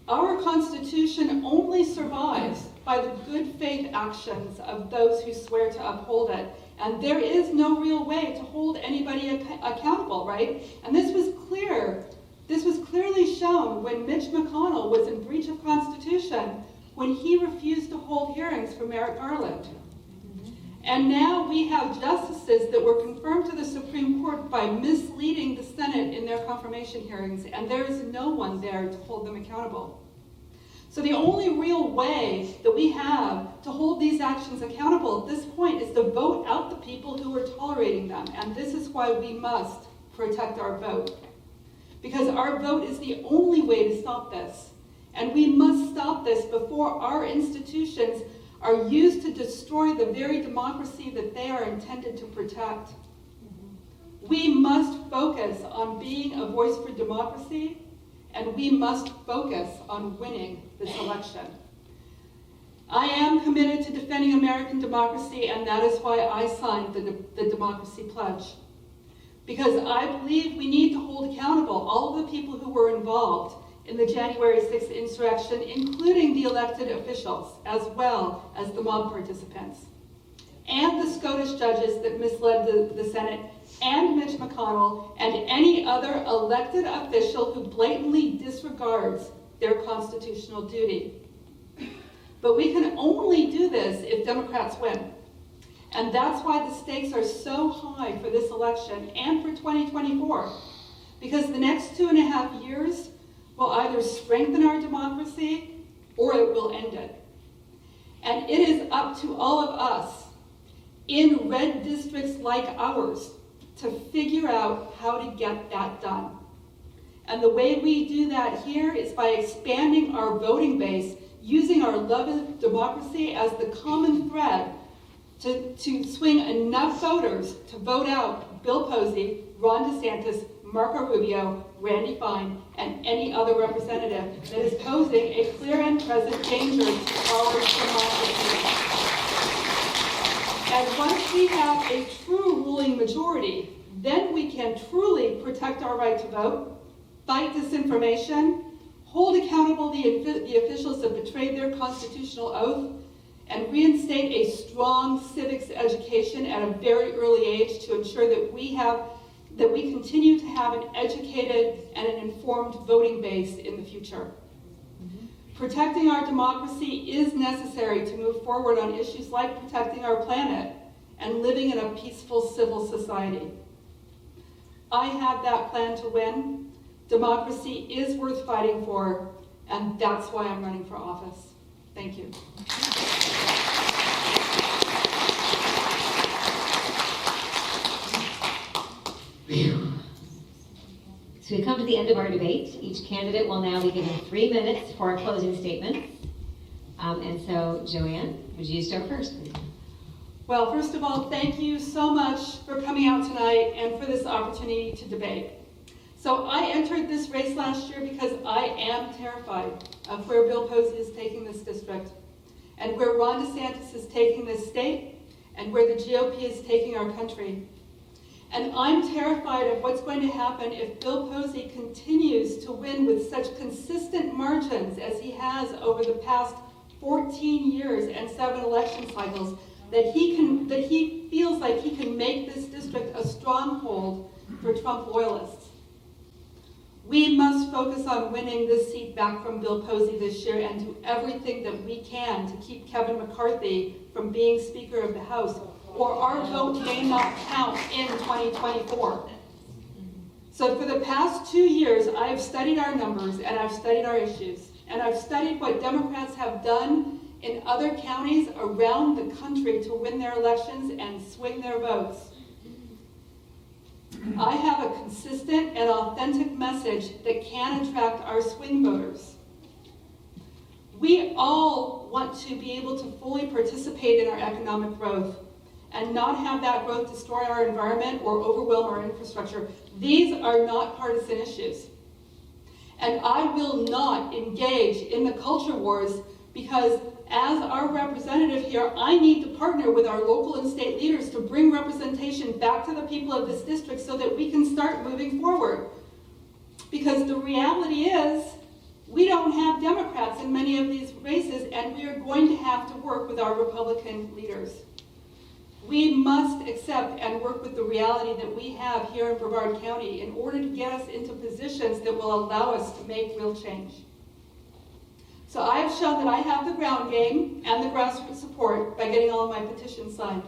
Our Constitution only survives by the good faith actions of those who swear to uphold it. And there is no real way to hold anybody accountable, right? And this was clear. This was clearly shown when Mitch McConnell was in breach of Constitution when he refused to hold hearings for Merrick Garland. And now we have justices that were confirmed to the Supreme Court by misleading the Senate in their confirmation hearings, and there is no one there to hold them accountable. So the only real way that we have to hold these actions accountable at this point is to vote out the people who are tolerating them, and this is why we must protect our vote. because our vote is the only way to stop this. And we must stop this before our institutions are used to destroy the very democracy that they are intended to protect. We must focus on being a voice for democracy, and we must focus on winning this election. I am committed to defending American democracy, and that is why I signed the Democracy Pledge. Because I believe we need to hold accountable all of the people who were involved in the January 6th insurrection, including the elected officials, as well as the mob participants, and the Scottish judges that misled the Senate, and Mitch McConnell, and any other elected official who blatantly disregards their constitutional duty. But we can only do this if Democrats win. And that's why the stakes are so high for this election and for 2024. Because the next 2.5 years will either strengthen our democracy or it will end it. And it is up to all of us in red districts like ours to figure out how to get that done. And the way we do that here is by expanding our voting base, using our love of democracy as the common thread to swing enough voters to vote out Bill Posey, Ron DeSantis, Marco Rubio, Randy Fine, and any other representative that is posing a clear and present danger to our democracy. And once we have a true ruling majority, then we can truly protect our right to vote, fight disinformation, hold accountable the officials that betrayed their constitutional oath, and reinstate a strong civics education at a very early age to ensure that we continue to have an educated and an informed voting base in the future. Protecting our democracy is necessary to move forward on issues like protecting our planet and living in a peaceful civil society. I have that plan to win. Democracy is worth fighting for, and that's why I'm running for office. Thank you. So we come to the end of our debate. Each candidate will now be given 3 minutes for a closing statement. And so, Joanne, would you start first, please? Well, first of all, thank you so much for coming out tonight and for this opportunity to debate. So I entered this race last year because I am terrified of where Bill Posey is taking this district, and where Ron DeSantis is taking this state, and where the GOP is taking our country. And I'm terrified of what's going to happen if Bill Posey continues to win with such consistent margins as he has over the past 14 years and 7 election cycles, that he feels like he can make this district a stronghold for Trump loyalists. We must focus on winning this seat back from Bill Posey this year and do everything that we can to keep Kevin McCarthy from being Speaker of the House, or our vote may not count in 2024. So for the past 2 years, I have studied our numbers and I've studied our issues, and I've studied what Democrats have done in other counties around the country to win their elections and swing their votes. I have a consistent and authentic message that can attract our swing voters. We all want to be able to fully participate in our economic growth and not have that growth destroy our environment or overwhelm our infrastructure. These are not partisan issues. And I will not engage in the culture wars, because as our representative here, I need to partner with our local and state leaders to bring representation back to the people of this district so that we can start moving forward. Because the reality is, we don't have Democrats in many of these races, and we are going to have to work with our Republican leaders. We must accept and work with the reality that we have here in Brevard County in order to get us into positions that will allow us to make real change. So I have shown that I have the ground game and the grassroots support by getting all of my petitions signed.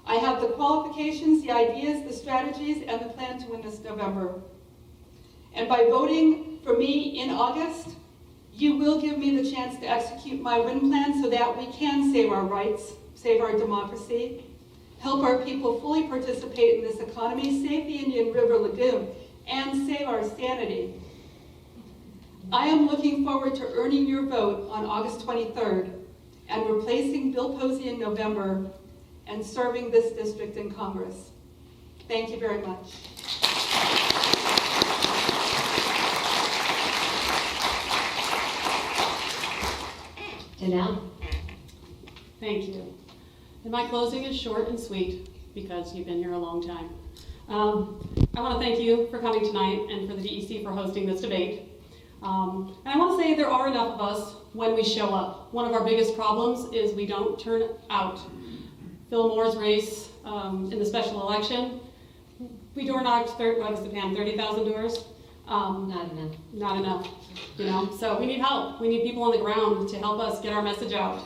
I have the qualifications, the ideas, the strategies, and the plan to win this November. And by voting for me in August, you will give me the chance to execute my win plan so that we can save our rights, save our democracy, help our people fully participate in this economy, save the Indian River Lagoon, and save our sanity. I am looking forward to earning your vote on August 23rd and replacing Bill Posey in November and serving this district in Congress. Thank you very much. Danelle? Thank you. And my closing is short and sweet because you've been here a long time. I want to thank you for coming tonight and for the DEC for hosting this debate. And I want to say there are enough of us when we show up. One of our biggest problems is we don't turn out. Phil Moore's race in the special election, we door knocked 30,000 doors. Not enough. Not enough, you know. So we need help. We need people on the ground to help us get our message out.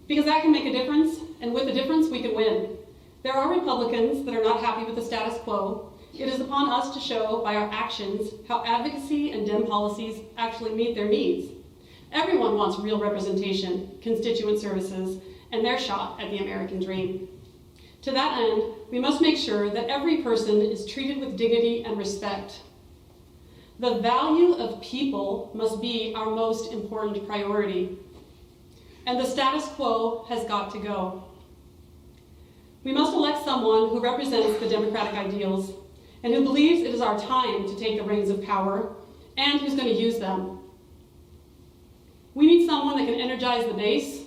Because that can make a difference, and with a difference, we can win. There are Republicans that are not happy with the status quo. It is upon us to show by our actions how advocacy and Dem policies actually meet their needs. Everyone wants real representation, constituent services, and their shot at the American dream. To that end, we must make sure that every person is treated with dignity and respect. The value of people must be our most important priority. And the status quo has got to go. We must elect someone who represents the democratic ideals and who believes it is our time to take the reins of power and who's going to use them. We need someone that can energize the base,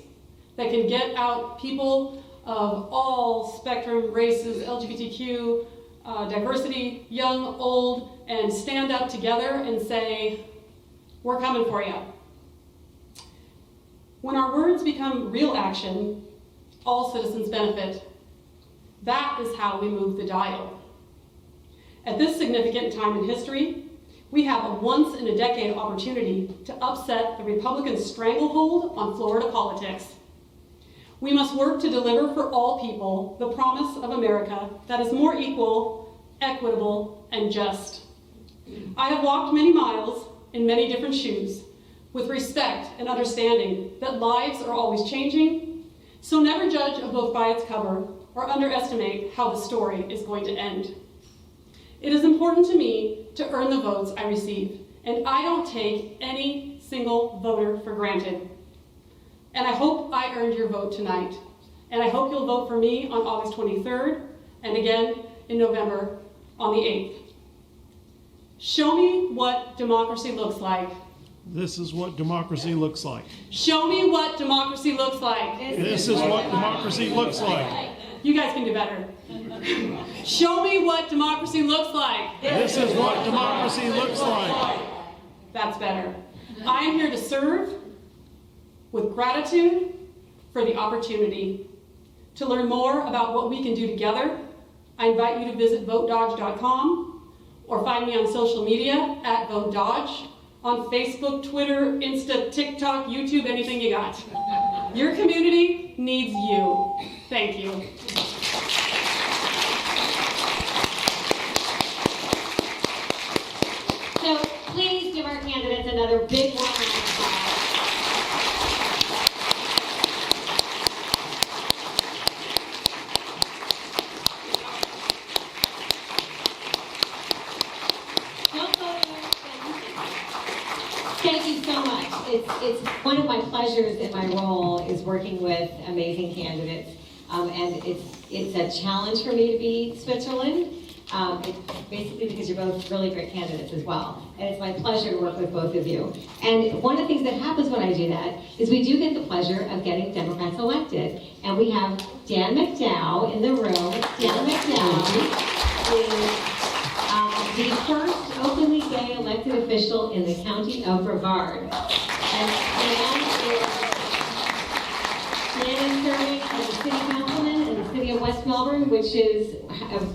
that can get out people of all spectrum, races, LGBTQ, diversity, young, old, and stand up together and say, we're coming for you. When our words become real action, all citizens benefit. That is how we move the dial. At this significant time in history, we have a once-in-a-decade opportunity to upset the Republican stranglehold on Florida politics. We must work to deliver for all people the promise of America that is more equal, equitable, and just. I have walked many miles in many different shoes with respect and understanding that lives are always changing, so never judge a book by its cover or underestimate how the story is going to end. It is important to me to earn the votes I receive, and I don't take any single voter for granted. And I hope I earned your vote tonight, and I hope you'll vote for me on August 23rd, and again in November on the 8th. Show me what democracy looks like. This is what democracy looks like. Show me what democracy looks like. This is what democracy looks like. You guys can do better. Show me what democracy looks like. This is what democracy looks like. That's better. I am here to serve with gratitude for the opportunity. To learn more about what we can do together, I invite you to visit votedodge.com or find me on social media at VoteDodge, on Facebook, Twitter, Insta, TikTok, YouTube, anything you got. Your community needs you. Thank you. So please give our candidates another big round of applause. Thank you so much. It's one of my pleasures in my role is working with amazing candidates, and it's a challenge for me to be Switzerland. It's basically because you're both really great candidates as well, and it's my pleasure to work with both of you. And one of the things that happens when I do that is we do get the pleasure of getting Democrats elected, and we have Dan McDowell in the room. Dan McDowell is the first openly gay elected official in the county of Brevard. And Dan is serving as a city councilman in the city of West Melbourne, which is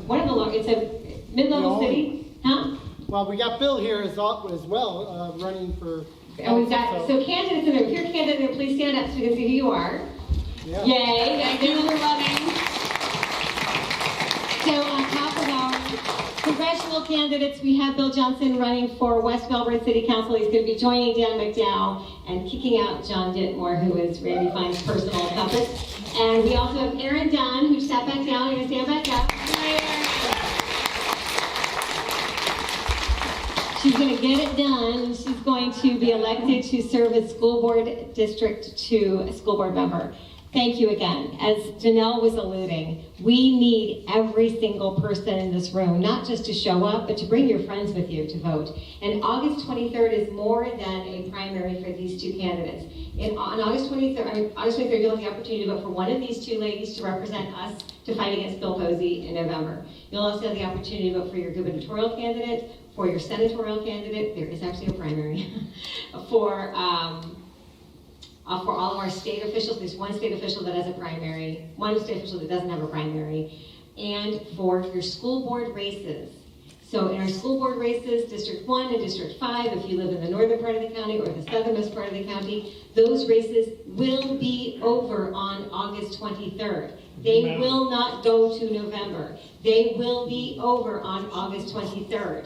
one of the it's a mid-level city. Huh? Well, we got Bill here as well, running for. And we've got so candidates in there. If you're a candidate, please stand up so we can see who you are. Yeah. Yay! Thank you for running. So on top of our congressional candidates, we have Bill Johnson running for West Melbourne City Council. He's going to be joining Dan McDowell and kicking out John Ditmore, who is Randy Fine's personal puppet. And we also have Aaron Dunn, who sat back down. You're going to stand back up. She's going to get it done. She's going to be elected to serve as school board district to a school board member. Thank you again. As Danelle was alluding, we need every single person in this room, not just to show up, but to bring your friends with you to vote. And August 23rd is more than a primary for these two candidates. On August 23rd, you'll have the opportunity to vote for one of these two ladies to represent us to fight against Bill Posey in November. You'll also have the opportunity to vote for your gubernatorial candidate, for your senatorial candidate. There is actually a primary. For all of our state officials, there's one state official that has a primary, one state official that doesn't have a primary, and for your school board races. So in our school board races, District 1 and District 5, if you live in the northern part of the county or the southernmost part of the county, those races will be over on August 23rd. They will not go to November. They will be over on August 23rd.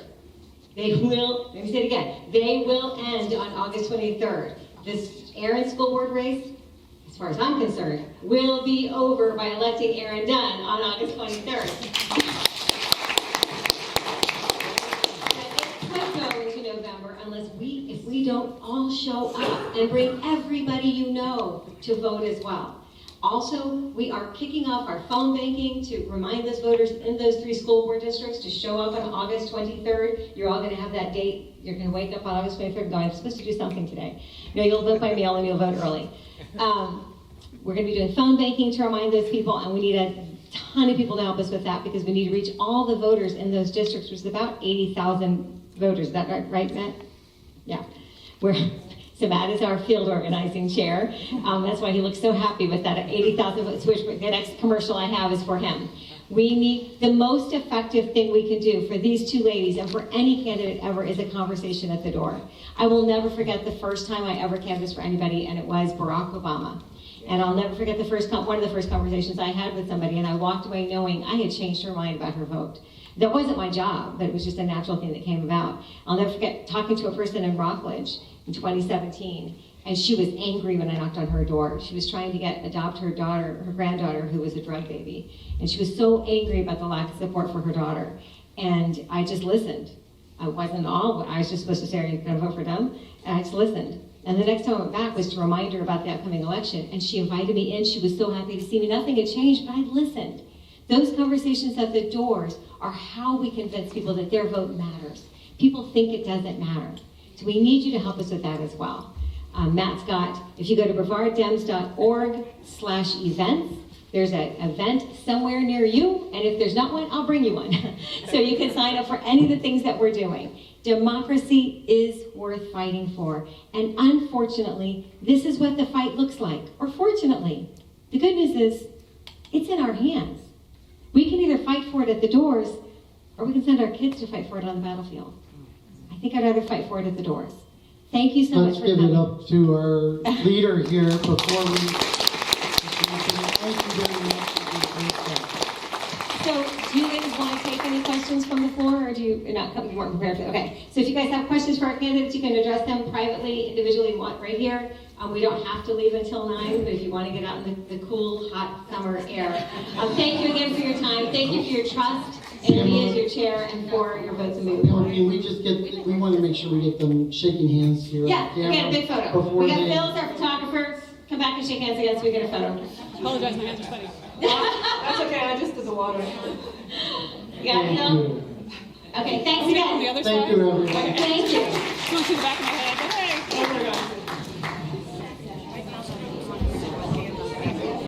They will, let me say it again, they will end on August 23rd. This Aaron school board race, as far as I'm concerned, will be over by electing Aaron Dunn on August 23rd. But it could go into November unless if we don't all show up and bring everybody you know to vote as well. Also, we are kicking off our phone banking to remind those voters in those 3 school board districts to show up on August 23rd. You're all going to have that date. You're going to wake up on August 23rd and go, I'm supposed to do something today. No, you'll vote by mail and you'll vote early. We're going to be doing phone banking to remind those people, and we need a ton of people to help us with that because we need to reach all the voters in those districts, which is about 80,000 voters. Is that right, Matt? Yeah. So Matt is our field organizing chair. That's why he looks so happy with that 80,000 votes, which the next commercial I have is for him. We need, the most effective thing we can do for these two ladies and for any candidate ever is a conversation at the door. I will never forget the first time I ever canvassed for anybody, and it was Barack Obama. And I'll never forget one of the first conversations I had with somebody, and I walked away knowing I had changed her mind about her vote. That wasn't my job, but it was just a natural thing that came about. I'll never forget talking to a person in Rockledge in 2017, and she was angry when I knocked on her door. She was trying to adopt her granddaughter, who was a drug baby. And she was so angry about the lack of support for her daughter. And I just listened. I wasn't I was just supposed to say, are you gonna vote for them? And I just listened. And the next time I went back was to remind her about the upcoming election. And she invited me in. She was so happy to see me. Nothing had changed, but I listened. Those conversations at the doors are how we convince people that their vote matters. People think it doesn't matter. So we need you to help us with that as well. Matt's got, if you go to brevarddems.org/events, there's an event somewhere near you, and if there's not one, I'll bring you one. So you can sign up for any of the things that we're doing. Democracy is worth fighting for. And unfortunately, this is what the fight looks like. Or fortunately, the good news is, it's in our hands. We can either fight for it at the doors, or we can send our kids to fight for it on the battlefield. I think I'd rather fight for it at the doors. Thank you so much for coming. Let's give it up to our leader here before we... Thank you very much. So, do you guys want to take any questions from the floor, or you weren't prepared for it? Okay, so if you guys have questions for our candidates, you can address them privately, individually, right here. We don't have to leave until 9, but if you want to get out in the cool, hot summer air. Thank you again for your time. Thank you for your trust in me as your chair and for your votes and movement. We want to make sure we get them shaking hands here. Yeah, we got a big photo. We got Phil, our photographer. Come back and shake hands again so we get a photo. Apologize, my hands are sweaty. That's okay, I just did the water. You got it, Phil? Okay, thanks again. The other Thank side? you, everyone. Thank you. You want to see the back of my head?